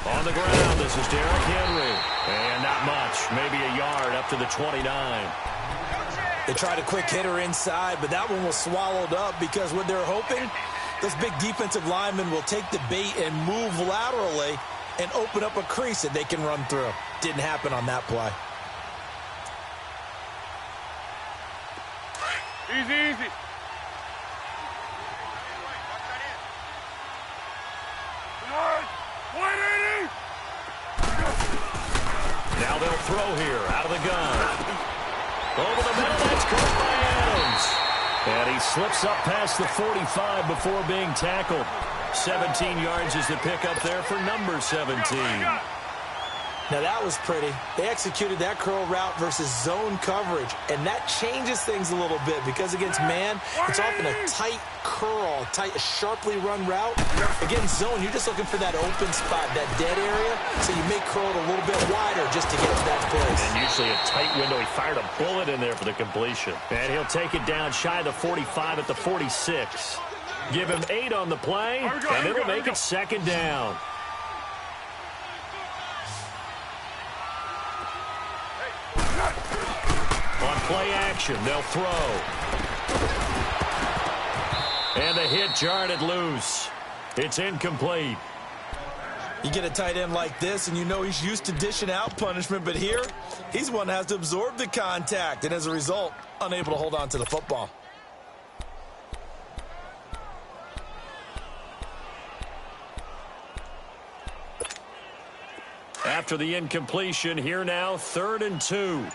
On the ground, this is Derrick Henry. And not much, maybe a yard up to the 29. They tried a quick hitter inside, but that one was swallowed up because what they're hoping, those big defensive linemen will take the bait and move laterally and open up a crease that they can run through. Didn't happen on that play. Easy, easy. Now they'll throw here out of the gun. Over the middle, that's caught by Adams. And he slips up past the 45 before being tackled. 17 yards is the pickup there for number 17. Now that was pretty. They executed that curl route versus zone coverage, and that changes things a little bit because against man, it's often a tight curl, tight, sharply run route. Against zone, you're just looking for that open spot, that dead area, so you may curl it a little bit wider just to get to that place. And usually a tight window. He fired a bullet in there for the completion. And he'll take it down shy of the 45 at the 46. Give him 8 on the play, and it'll make it second down. On play action, they'll throw. And the hit jarred it loose. It's incomplete. You get a tight end like this, and you know he's used to dishing out punishment, but here, he's one that has to absorb the contact, and as a result, unable to hold on to the football. After the incompletion, here now, 3rd and 2.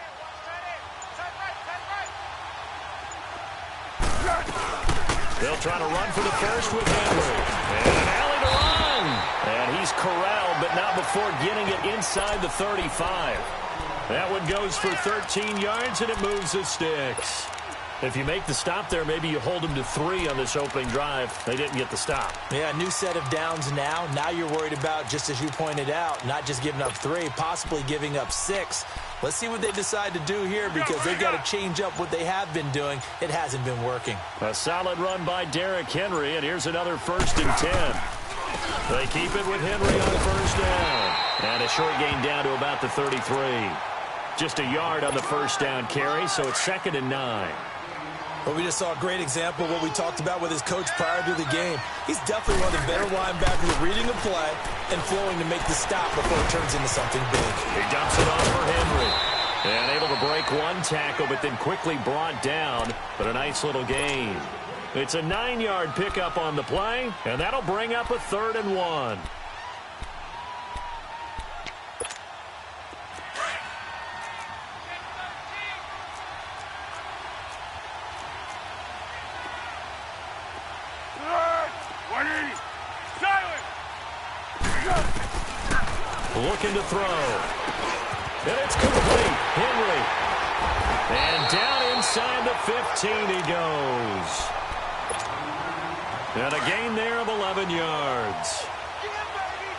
They'll try to run for the first with Henry. And an alley to run. And he's corralled, but not before getting it inside the 35. That one goes for 13 yards, and it moves the sticks. If you make the stop there, maybe you hold them to 3 on this opening drive. They didn't get the stop. Yeah, new set of downs now. Now you're worried about, just as you pointed out, not just giving up 3, possibly giving up 6. Let's see what they decide to do here, because they've got to change up what they have been doing. It hasn't been working. A solid run by Derrick Henry, and here's another 1st and 10. They keep it with Henry on 1st down. And a short gain down to about the 33. Just a yard on the 1st down carry, so it's 2nd and 9. Well, we just saw a great example of what we talked about with his coach prior to the game. He's definitely one of the better linebackers at reading a play and flowing to make the stop before it turns into something big. He dumps it off for Henry. And able to break one tackle, but then quickly brought down. But a nice little gain. It's a 9-yard pickup on the play, and that'll bring up a 3rd and 1. Looking to throw. And it's complete. Henry. And down inside the 15 he goes. And a gain there of 11 yards.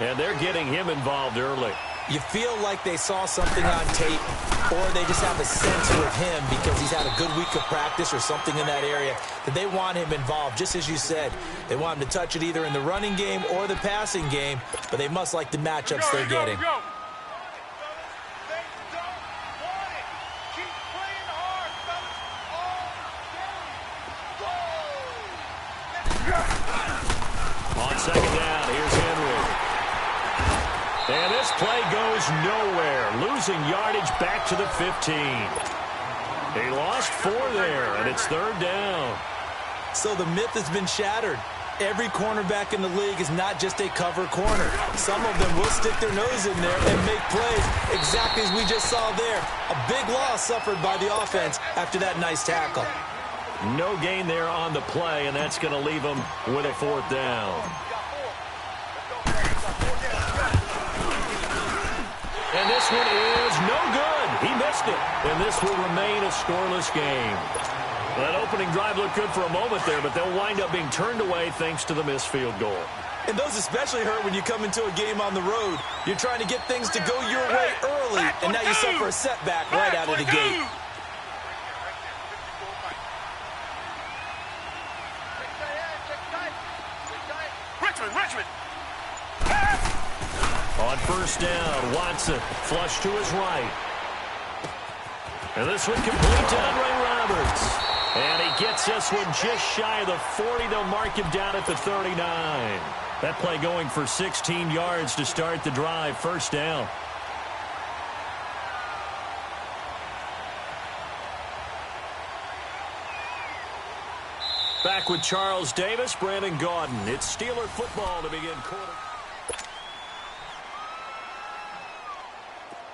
And they're getting him involved early. You feel like they saw something on tape, or they just have a sense with him because he's had a good week of practice or something in that area that they want him involved. Just as you said, they want him to touch it either in the running game or the passing game, but they must like the matchups they're getting. On 2nd down, here's Henry. And this play goes nowhere. Losing yardage back to the 15. He lost 4 there, and it's 3rd down. So the myth has been shattered. Every cornerback in the league is not just a cover corner. Some of them will stick their nose in there and make plays exactly as we just saw there. A big loss suffered by the offense after that nice tackle. No gain there on the play, and that's going to leave them with a 4th down. And this one is no good. He missed it. And this will remain a scoreless game. That opening drive looked good for a moment there, but they'll wind up being turned away thanks to the missed field goal. And those especially hurt when you come into a game on the road. You're trying to get things to go your way early, and now you suffer a setback right out of the gate. Richmond. On 1st down, Watson flush to his right. And this one complete to Andre Roberts. And he gets this one just shy of the 40. They'll mark him down at the 39. That play going for 16 yards to start the drive. 1st down. Back with Charles Davis, Brandon Gaudin. It's Steeler football to begin quarter.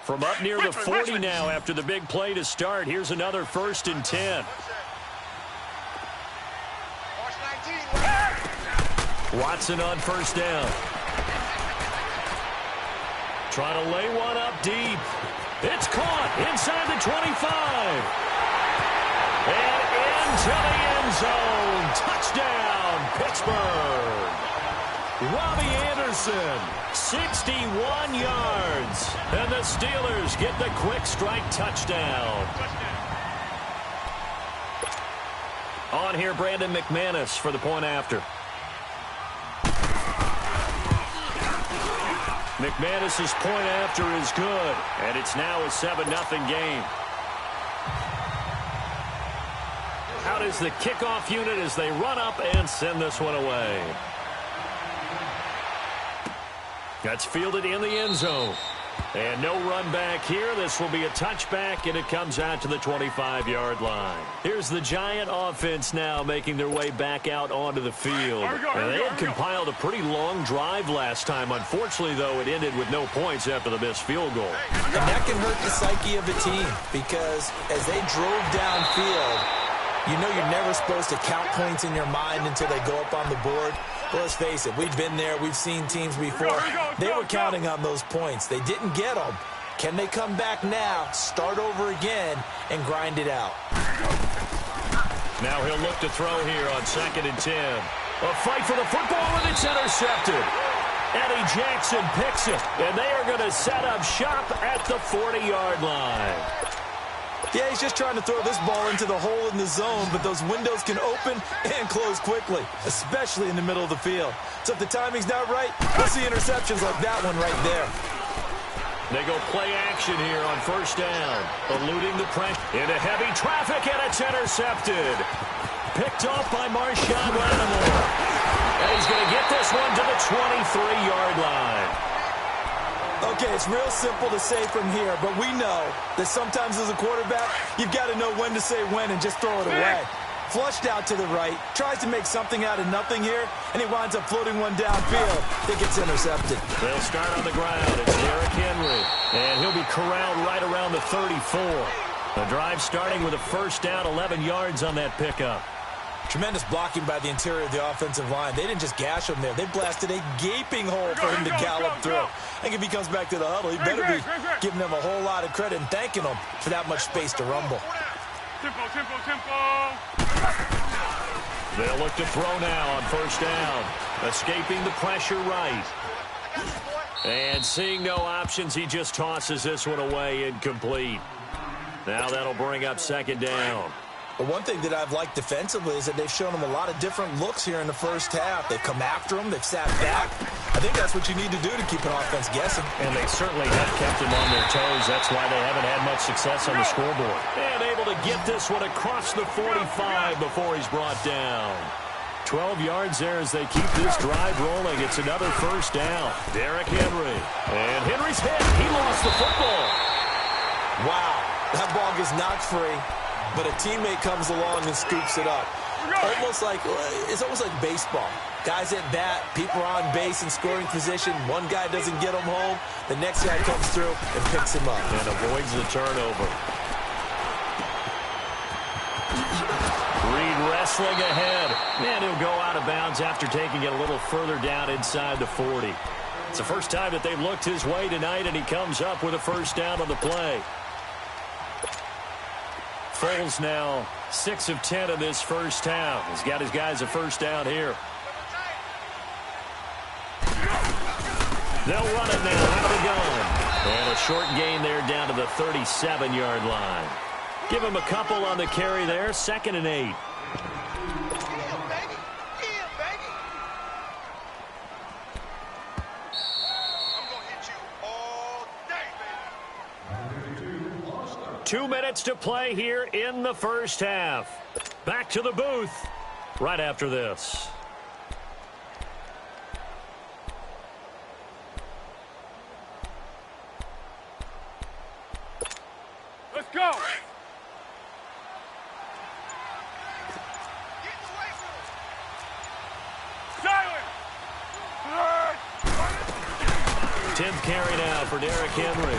From up near the 40 now after the big play to start. Here's another 1st and 10. Watson on 1st down. Trying to lay one up deep. It's caught inside the 25. And into the end zone. Touchdown, Pittsburgh. Robbie Anderson, 61 yards. And the Steelers get the quick strike touchdown. On here, Brandon McManus for the point after. McManus's point after is good, and it's now a 7-0 game. Out is the kickoff unit as they run up and send this one away. That's fielded in the end zone. And no run back here. This will be a touchback, and it comes out to the 25-yard line. Here's the Giant offense now making their way back out onto the field. And they had compiled a pretty long drive last time. Unfortunately, though, it ended with no points after the missed field goal. And that can hurt the psyche of a team because as they drove downfield, you know you're never supposed to count points in your mind until they go up on the board. But let's face it, we've been there. We've seen teams before. They were counting on those points. They didn't get them. Can they come back now, start over again, and grind it out? Now he'll look to throw here on 2nd and 10. A fight for the football, and it's intercepted. Eddie Jackson picks it, and they are going to set up shop at the 40-yard line. Yeah, he's just trying to throw this ball into the hole in the zone, but those windows can open and close quickly, especially in the middle of the field. So if the timing's not right, we'll see interceptions like that one right there. They go play action here on 1st down, eluding the pressure into heavy traffic, and it's intercepted. Picked off by Marshawn Lattimore. And he's going to get this one to the 23-yard line. Okay, it's real simple to say from here, but we know that sometimes as a quarterback, you've got to know when to say when and just throw it away. Flushed out to the right, tries to make something out of nothing here, and he winds up floating one downfield that gets intercepted. They'll start on the ground. It's Derrick Henry, and he'll be corralled right around the 34. The drive starting with a 1st down, 11 yards on that pickup. Tremendous blocking by the interior of the offensive line. They didn't just gash him there. They blasted a gaping hole for him to gallop through. I think if he comes back to the huddle, he better be giving them a whole lot of credit and thanking them for that much space to rumble. They'll look to throw now on 1st down. Escaping the pressure right. And seeing no options, he just tosses this one away incomplete. Now that'll bring up 2nd down. But one thing that I've liked defensively is that they've shown them a lot of different looks here in the 1st half. They've come after them. They've sat back. I think that's what you need to do to keep an offense guessing. And they certainly have kept them on their toes. That's why they haven't had much success on the scoreboard. And able to get this one across the 45 before he's brought down. 12 yards there as they keep this drive rolling. It's another 1st down. Derrick Henry. And Henry's hit. He lost the football. Wow. That ball gets knocked free. But a teammate comes along and scoops it up. It's almost like baseball. Guys at bat, people are on base in scoring position. One guy doesn't get him home. The next guy comes through and picks him up. And avoids the turnover. Reed wrestling ahead. And he'll go out of bounds after taking it a little further down inside the 40. It's the first time that they've looked his way tonight, and he comes up with a 1st down on the play. Foles now 6 of 10 in this 1st half. He's got his guys a 1st down here. They'll run it now out of the gun. And a short gain there down to the 37-yard line. Give him a couple on the carry there. 2nd and 8. I'm going to hit you all day, baby. 2 minutes to play here in the 1st half. Back to the booth right after this. Let's go. 10th carry now for Derrick Henry.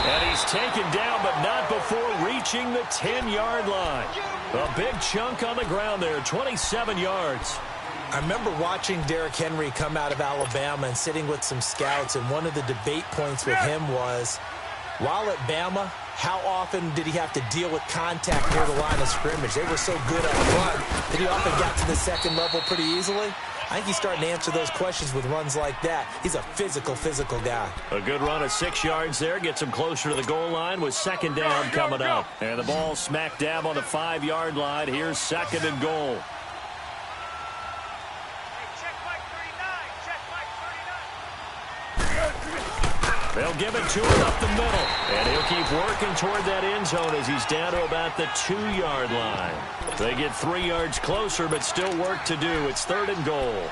And he's taken down, but not before reaching the 10-yard line. A big chunk on the ground there, 27 yards. I remember watching Derrick Henry come out of Alabama and sitting with some scouts, and one of the debate points with him was, while at Bama, how often did he have to deal with contact near the line of scrimmage? They were so good up front that he often got to the second level pretty easily. I think he's starting to answer those questions with runs like that. He's a physical guy. A good run of 6 yards there. Gets him closer to the goal ine with 2nd down coming up. And the ball smack dab on the 5-yard line. Here's 2nd and goal. Check Mike 39. They'll give it to him up the middle. And he'll keep working toward that end zone as he's down to about the 2-yard line. They get 3 yards closer, but still work to do. It's 3rd and goal.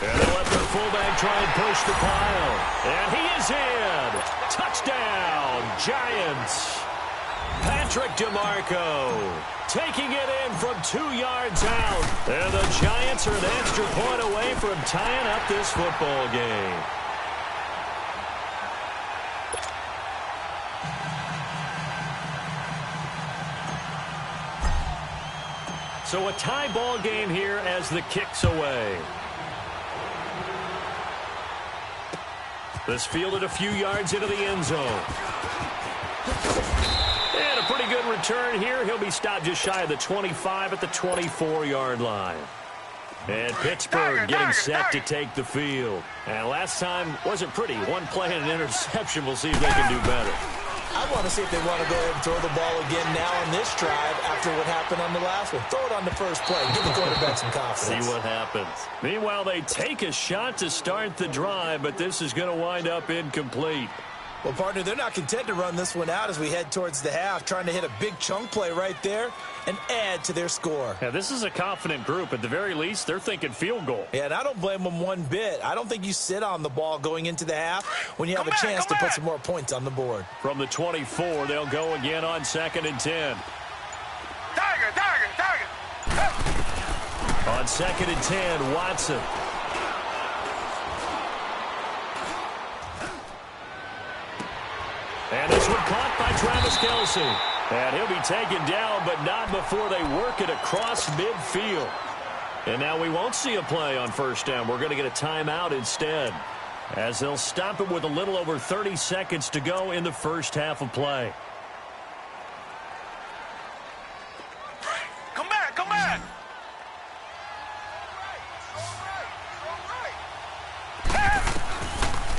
And they'll let their fullback try and push the pile. And he is in. Touchdown, Giants. Patrick DeMarco taking it in from 2 yards out. And the Giants are an extra point away from tying up this football game. So a tie ball game here as the kick's away. This fielded a few yards into the end zone. And a pretty good return here. He'll be stopped just shy of the 25 at the 24-yard line. And Pittsburgh getting set to take the field. And last time wasn't pretty. One play and an interception. We'll see if they can do better. I want to see if they want to go ahead and throw the ball again now on this drive after what happened on the last one. Throw it on the first play. Give the quarterback some confidence. See what happens. Meanwhile, they take a shot to start the drive, but this is going to wind up incomplete. Well, partner, they're not content to run this one out as we head towards the half, trying to hit a big chunk play right there and add to their score. Yeah, this is a confident group. At the very least, they're thinking field goal. Yeah, and I don't blame them one bit. I don't think you sit on the ball going into the half when you have a chance to put some more points on the board. From the 24, they'll go again on 2nd and 10. Target. On 2nd and 10, Watson. And this one caught by Travis Kelce. And he'll be taken down, but not before they work it across midfield. And now we won't see a play on 1st down. We're going to get a timeout instead, as they'll stop it with a little over 30 seconds to go in the first half of play. Come back.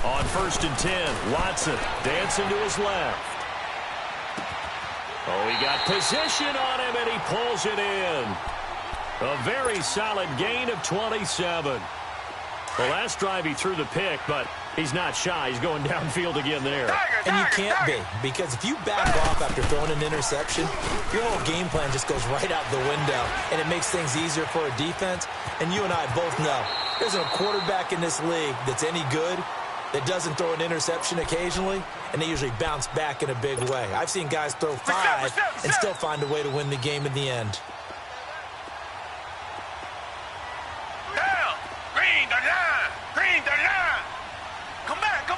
On 1st and 10, Watson dancing to his left. Oh, he got position on him, and he pulls it in. A very solid gain of 27. The last drive he threw the pick, but he's not shy. He's going downfield again there. And you can't be, because if you back off after throwing an interception, your whole game plan just goes right out the window, and it makes things easier for a defense. And you and I both know there's a quarterback in this league that's any good that doesn't throw an interception occasionally, and they usually bounce back in a big way. I've seen guys throw 5 and still find a way to win the game in the end. Down. Green the line. Come back.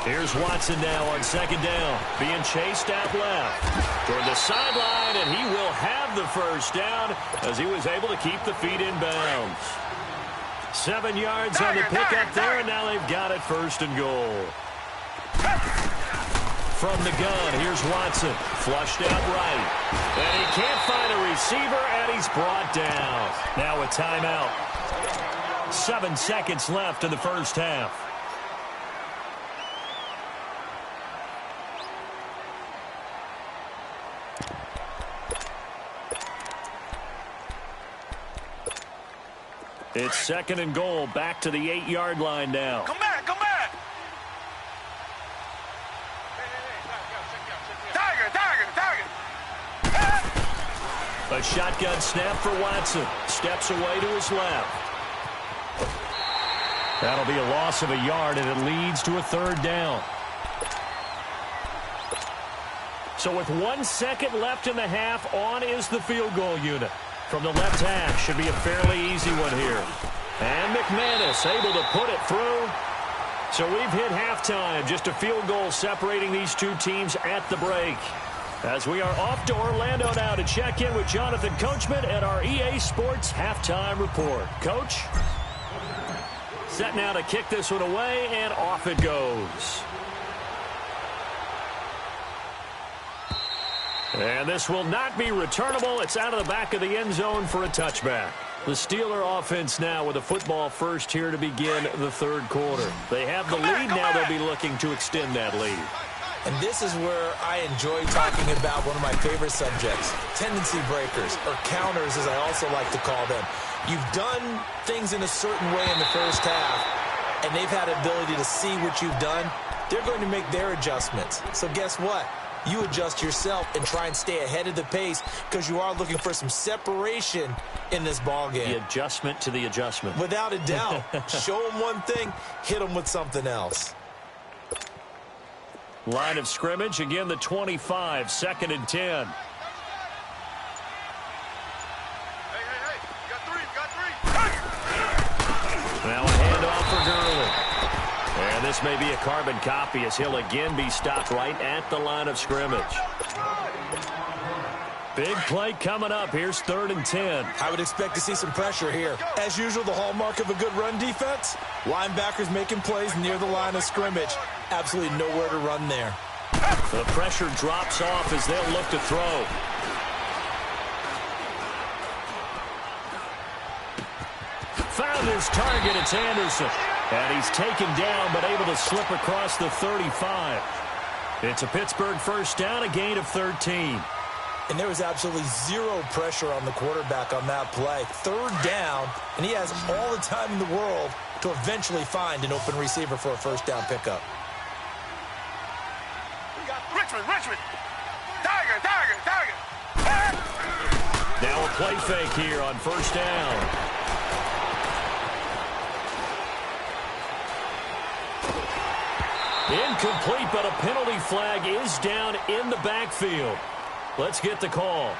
Here's Watson now on 2nd down, being chased out left toward the sideline, and he will have the 1st down as he was able to keep the feet in bounds. 7 yards on the pickup there, and now they've got it 1st and goal. From the gun, here's Watson, flushed out right. And he can't find a receiver, and he's brought down. Now a timeout. 7 seconds left in the first half. It's 2nd and goal, back to the 8-yard line now. Come back. Target. A shotgun snap for Watson. Steps away to his left. That'll be a loss of a yard, and it leads to a 3rd down. So with 1 second left in the half, on is the field goal unit. From the left hash, should be a fairly easy one here. And McManus able to put it through. So we've hit halftime. Just a field goal separating these two teams at the break. As we are off to Orlando now to check in with Jonathan Coachman at our EA Sports Halftime Report. Coach, set now to kick this one away, and off it goes. And this will not be returnable. It's out of the back of the end zone for a touchback. The Steeler offense now with a football first here to begin the 3rd quarter. They have the lead now. They'll be looking to extend that lead. And this is where I enjoy talking about one of my favorite subjects, tendency breakers, or counters as I also like to call them. You've done things in a certain way in the first half, and they've had the ability to see what you've done. They're going to make their adjustments. So guess what? You adjust yourself and try and stay ahead of the pace because you are looking for some separation in this ball game. The adjustment to the adjustment. Without a doubt. Show them one thing, hit them with something else. Line of scrimmage, again the 25, 2nd and 10. Hey, you got three. Now a handoff for Gurley. And this may be a carbon copy as he'll again be stopped right at the line of scrimmage. Big play coming up. Here's 3rd and 10. I would expect to see some pressure here. As usual, the hallmark of a good run defense, linebackers making plays near the line of scrimmage. Absolutely nowhere to run there. The pressure drops off as they'll look to throw. Found his target. It's Anderson. And he's taken down but able to slip across the 35. It's a Pittsburgh first down, a gain of 13. And there was absolutely zero pressure on the quarterback on that play. 3rd down, and he has all the time in the world to eventually find an open receiver for a first down pickup. Richmond. Tiger. Now a play fake here on first down. Incomplete, but a penalty flag is down in the backfield. Let's get the call.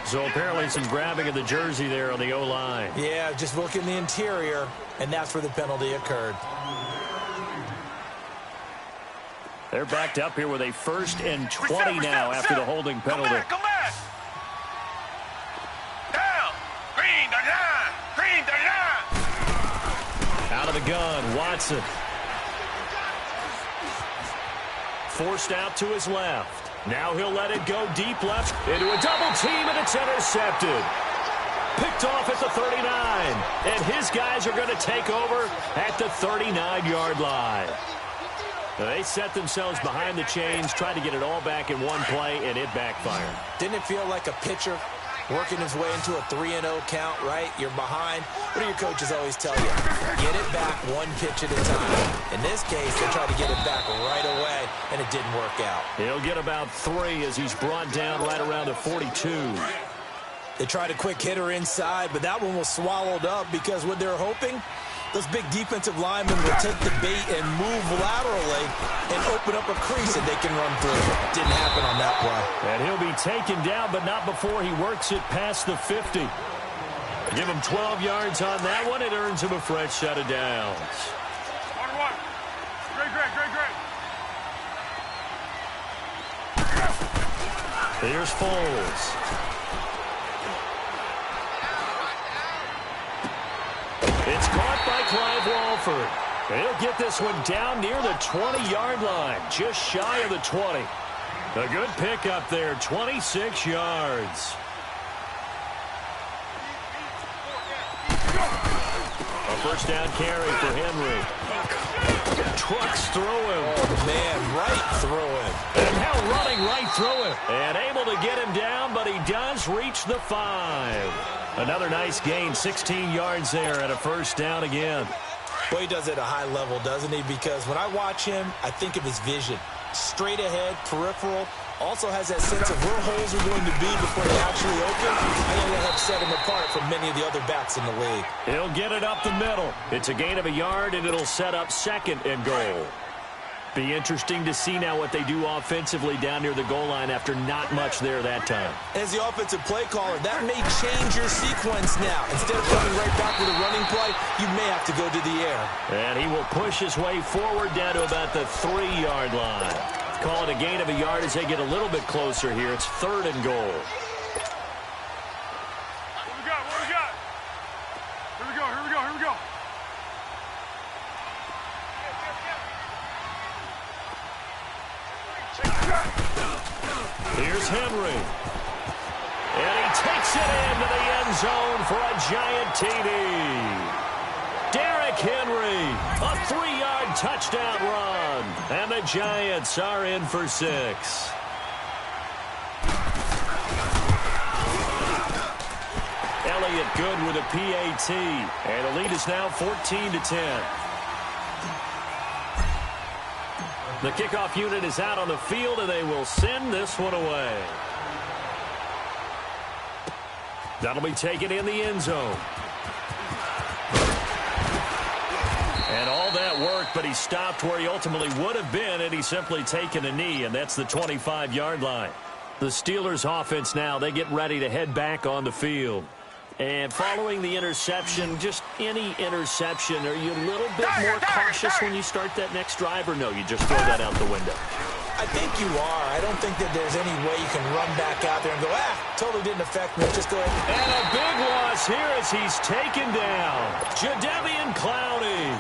So apparently some grabbing of the jersey there on the O-line. Yeah, just look in the interior, and that's where the penalty occurred. They're backed up here with a 1st and 20 now after the holding penalty. Come back. Down. Green 39. Out of the gun, Watson. Forced out to his left. Now he'll let it go deep left into a double team, and it's intercepted. Picked off at the 39. And his guys are going to take over at the 39-yard line. They set themselves behind the chains, tried to get it all back in one play, and it backfired. Didn't it feel like a pitcher working his way into a 3-0 count, right? You're behind. What do your coaches always tell you? Get it back one pitch at a time. In this case, they tried to get it back right away, and it didn't work out. He'll get about 3 as he's brought down right around the 42. They tried a quick hitter inside, but that one was swallowed up because what they're hoping, those big defensive linemen will take the bait and move laterally and open up a crease that they can run through. Didn't happen on that play. And he'll be taken down, but not before he works it past the 50. Give him 12 yards on that one. It earns him a fresh set of downs. 1-1. Great. Here's Foles. It's caught by Clive Walford. He'll get this one down near the 20-yard line, just shy of the 20. A good pickup there, 26 yards. A first down carry for Henry. Trucks through him. Oh, man, right through him. And now running right through him. And able to get him down, but he does reach the 5. Another nice gain, 16 yards there and a first down again. Well, he does it at a high level, doesn't he? Because when I watch him, I think of his vision. Straight ahead, peripheral. Also has that sense of where holes are going to be before they actually open. I think that helps set him apart from many of the other backs in the league. He'll get it up the middle. It's a gain of a yard, and it'll set up 2nd and goal. Be interesting to see now what they do offensively down near the goal line after not much there that time. As the offensive play caller, that may change your sequence now. Instead of coming right back with a running play, you may have to go to the air. And he will push his way forward down to about the 3-yard line. Call it a gain of a yard as they get a little bit closer here. It's 3rd and goal. What we got? Here we go. Here's Henry. And he takes it into the end zone for a giant TD. Derrick Derrick Henry. A 3-yard touchdown run. And the Giants are in for 6. Elliott good with a PAT. And the lead is now 14-10. The kickoff unit is out on the field, and they will send this one away. That'll be taken in the end zone. And all that work, but he stopped where he ultimately would have been, and he's simply taken a knee, and that's the 25-yard line. The Steelers offense now, they get ready to head back on the field. And following the interception, just any interception, are you a little bit more cautious when you start that next drive, or no, you just throw that out the window? I think you are. I don't think that there's any way you can run back out there and go, totally didn't affect me. Just go ahead. And a big loss here as he's taken down. Jadeveon Clowney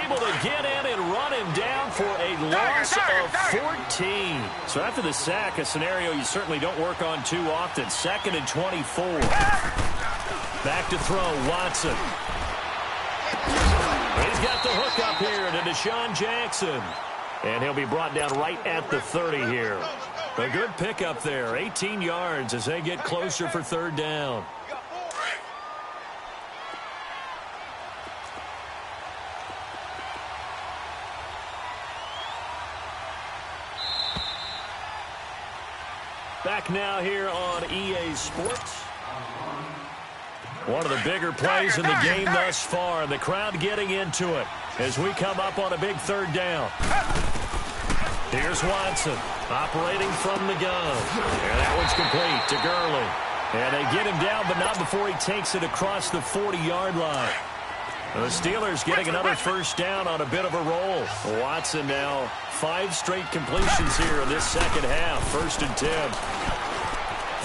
able to get in and run him down for a loss of 14. So after the sack, a scenario you certainly don't work on too often. 2nd and 24. Back to throw, Watson. He's got the hook up here to Deshaun Jackson. And he'll be brought down right at the 30 here. A good pickup there. 18 yards as they get closer for 3rd down. Back now here on EA Sports. One of the bigger plays in the game thus far. The crowd getting into it as we come up on a big 3rd down. Here's Watson operating from the gun. And that one's complete to Gurley. And they get him down, but not before he takes it across the 40-yard line. The Steelers getting another 1st down on a bit of a roll. Watson now 5 straight completions here in this 2nd half. 1st and 10.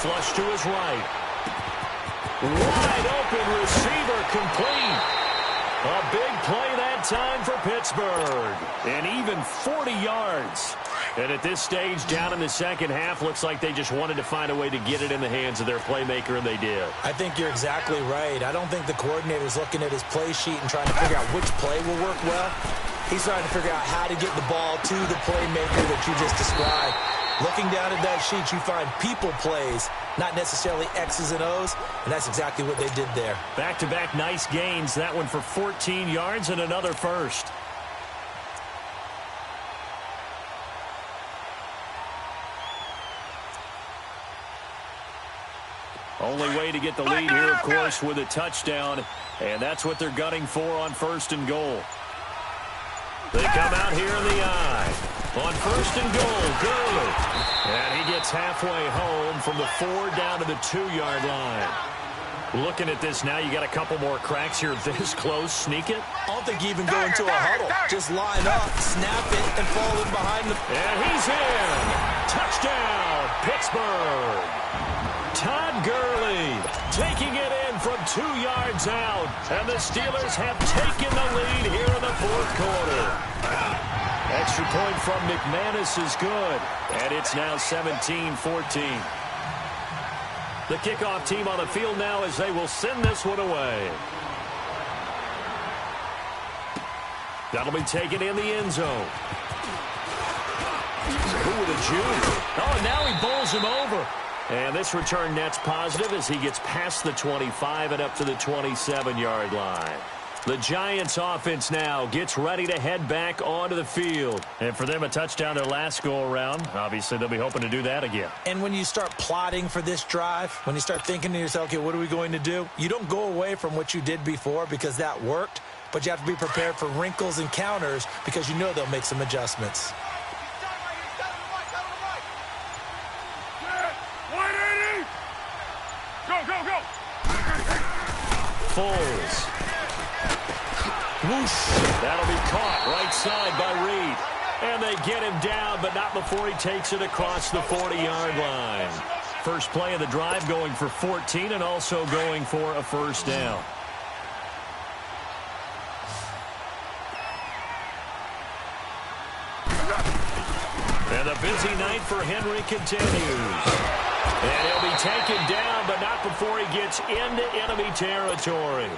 Flush to his right. Wide open receiver complete. A big play that time for Pittsburgh. And even 40 yards. And at this stage, down in the 2nd half, looks like they just wanted to find a way to get it in the hands of their playmaker, and they did. I think you're exactly right. I don't think the coordinator's looking at his play sheet and trying to figure out which play will work well. He's trying to figure out how to get the ball to the playmaker that you just described. Looking down at that sheet, you find people plays, not necessarily X's and O's, and that's exactly what they did there. Back-to-back nice gains. That one for 14 yards and another 1st. Only way to get the lead here, of course, with a touchdown, and that's what they're gunning for on 1st and goal. They come out here in the eye. On 1st and goal, Gurley. And he gets halfway home from the 4 down to the 2-yard line. Looking at this now, you got a couple more cracks here this close. Sneak it. I don't think you even go into a huddle. Just line up, snap it, and fall in behind the... And he's in. Touchdown, Pittsburgh. Todd Gurley taking it in from 2 yards out. And the Steelers have taken the lead here in the 4th quarter. Extra point from McManus is good. And it's now 17-14. The kickoff team on the field now as they will send this one away. That'll be taken in the end zone. Who with a juke? Oh, and now he bowls him over. And this return net's positive as he gets past the 25 and up to the 27-yard line. The Giants offense now gets ready to head back onto the field. And for them, a touchdown their last go-around. Obviously, they'll be hoping to do that again. And when you start plotting for this drive, when you start thinking to yourself, okay, what are we going to do? You don't go away from what you did before because that worked, but you have to be prepared for wrinkles and counters because you know they'll make some adjustments. Foles. Whoosh. That'll be caught right side by Reed. And they get him down, but not before he takes it across the 40-yard line. First play of the drive going for 14 and also going for a 1st down. And the busy night for Henry continues. And he'll be taken down, but not before he gets into enemy territory.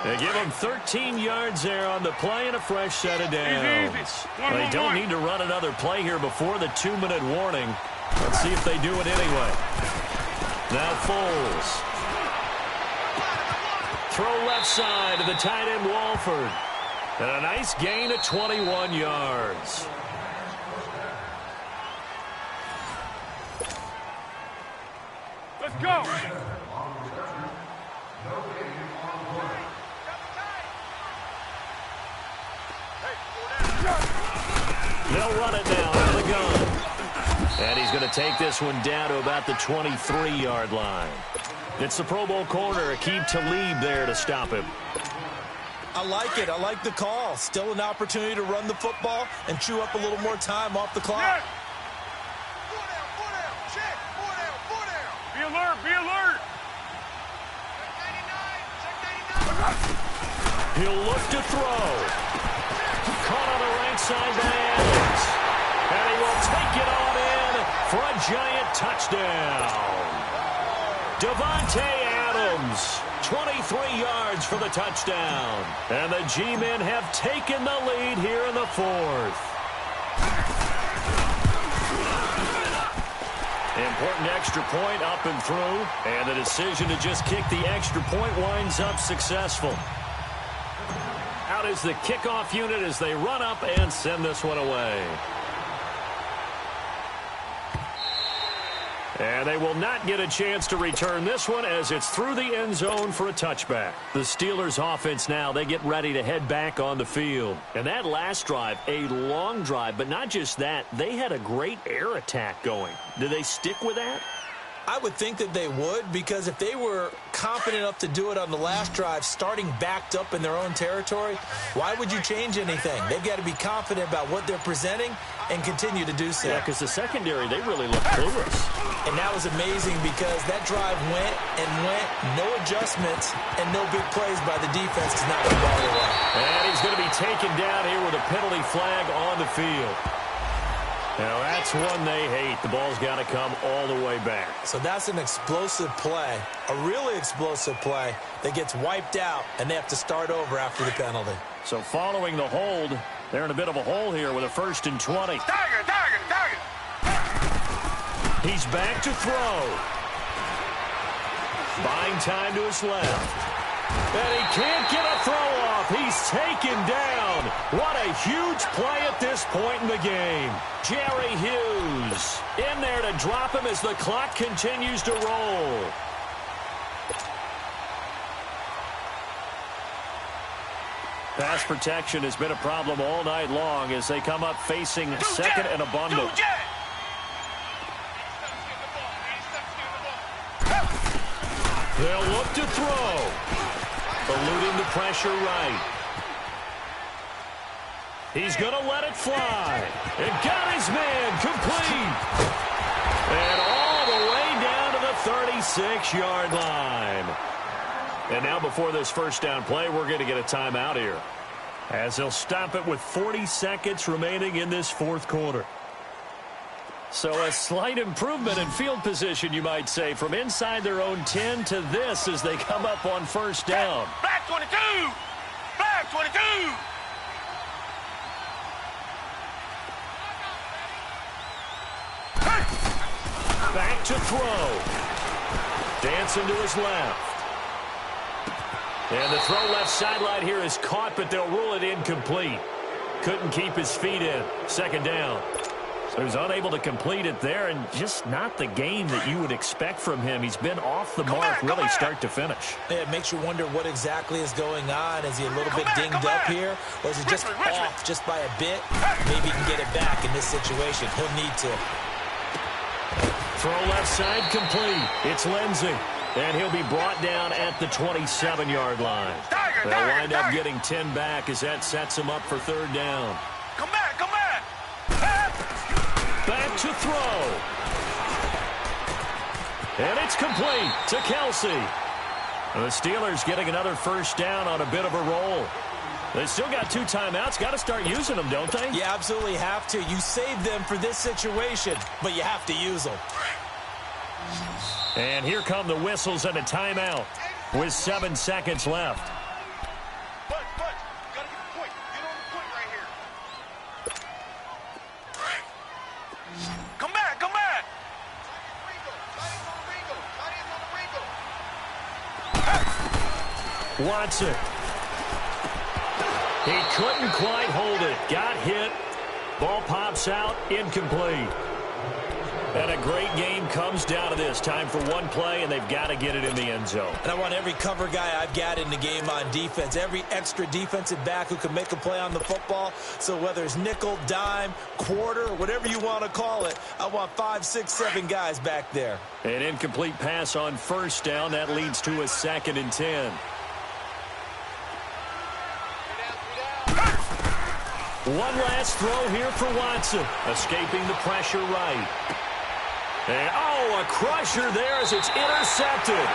They give him 13 yards there on the play and a fresh set of downs. They don't need to run another play here before the 2-minute warning. Let's see if they do it anyway. Now Foles. Throw left side to the tight end Walford. And a nice gain of 21 yards. Let's go. They'll run it now out of the gun. And he's going to take this one down to about the 23-yard line. It's the Pro Bowl corner, Aqib Talib there to stop him. I like it. I like the call. Still an opportunity to run the football and chew up a little more time off the clock. Yes. Check. Be alert. Check 99. He'll look to throw. Caught on the right side by Adams. And he will take it on in for a giant touchdown. Davante Adams, 23 yards for the touchdown. And the G-men have taken the lead here in the fourth. Important extra point up and through. And the decision to just kick the extra point winds up successful. Out is the kickoff unit as they run up and send this one away. And they will not get a chance to return this one as it's through the end zone for a touchback. The Steelers offense now, they get ready to head back on the field. And that last drive, a long drive, but not just that, they had a great air attack going. Do they stick with that? I would think that they would, because if they were confident enough to do it on the last drive, starting backed up in their own territory, why would you change anything? They've got to be confident about what they're presenting and continue to do so. Yeah, because the secondary, they really look clueless. And that was amazing because that drive went and went, no adjustments, and no big plays by the defense to knock the ball away. And he's going to be taken down here with a penalty flag on the field. Now, that's one they hate. The ball's got to come all the way back. So that's an explosive play, a really explosive play that gets wiped out, and they have to start over after the penalty. So following the hold, they're in a bit of a hole here with a 1st and 20. Target. He's back to throw. Buying time to his left. And he can't get a throw off. He's taken down. What a huge play at this point in the game. Jerry Hughes in there to drop him as the clock continues to roll. Pass protection has been a problem all night long as they come up facing second and a bundle. They'll look to throw. Eluding the pressure right. He's going to let it fly. And got his man complete. And all the way down to the 36-yard line. And now before this first down play, we're going to get a timeout here, as they'll stop it with 40 seconds remaining in this fourth quarter. So a slight improvement in field position, you might say, from inside their own 10 to this as they come up on first down. Black 22. Black 22. Back to throw. Dancing to his left. And the throw left sideline here is caught, but they'll rule it incomplete. Couldn't keep his feet in. Second down. So he was unable to complete it there, and just not the game that you would expect from him. He's been off the mark really start to finish. Yeah, it makes you wonder what exactly is going on. Is he a little bit dinged up here, or is he just off just by a bit? Maybe he can get it back in this situation. He'll need to. Throw left side complete. It's Lindsey. And he'll be brought down at the 27-yard line. They'll wind up getting 10 back as that sets him up for third down. Come back. Back to throw. And it's complete to Kelsey. The Steelers getting another first down on a bit of a roll. They still got 2 timeouts. Got to start using them, don't they? You absolutely have to. You save them for this situation, but you have to use them. And here come the whistles and a timeout with 7 seconds left. Watson. He couldn't quite hold it. Got hit. Ball pops out. Incomplete. And a great game comes down to this. Time for one play, and they've got to get it in the end zone. And I want every cover guy I've got in the game on defense, every extra defensive back who can make a play on the football. So whether it's nickel, dime, quarter, whatever you want to call it, I want 5, 6, 7 guys back there. An incomplete pass on first down. That leads to a 2nd and 10. One last throw here for Watson. Escaping the pressure right. And, oh, a crusher there as it's intercepted.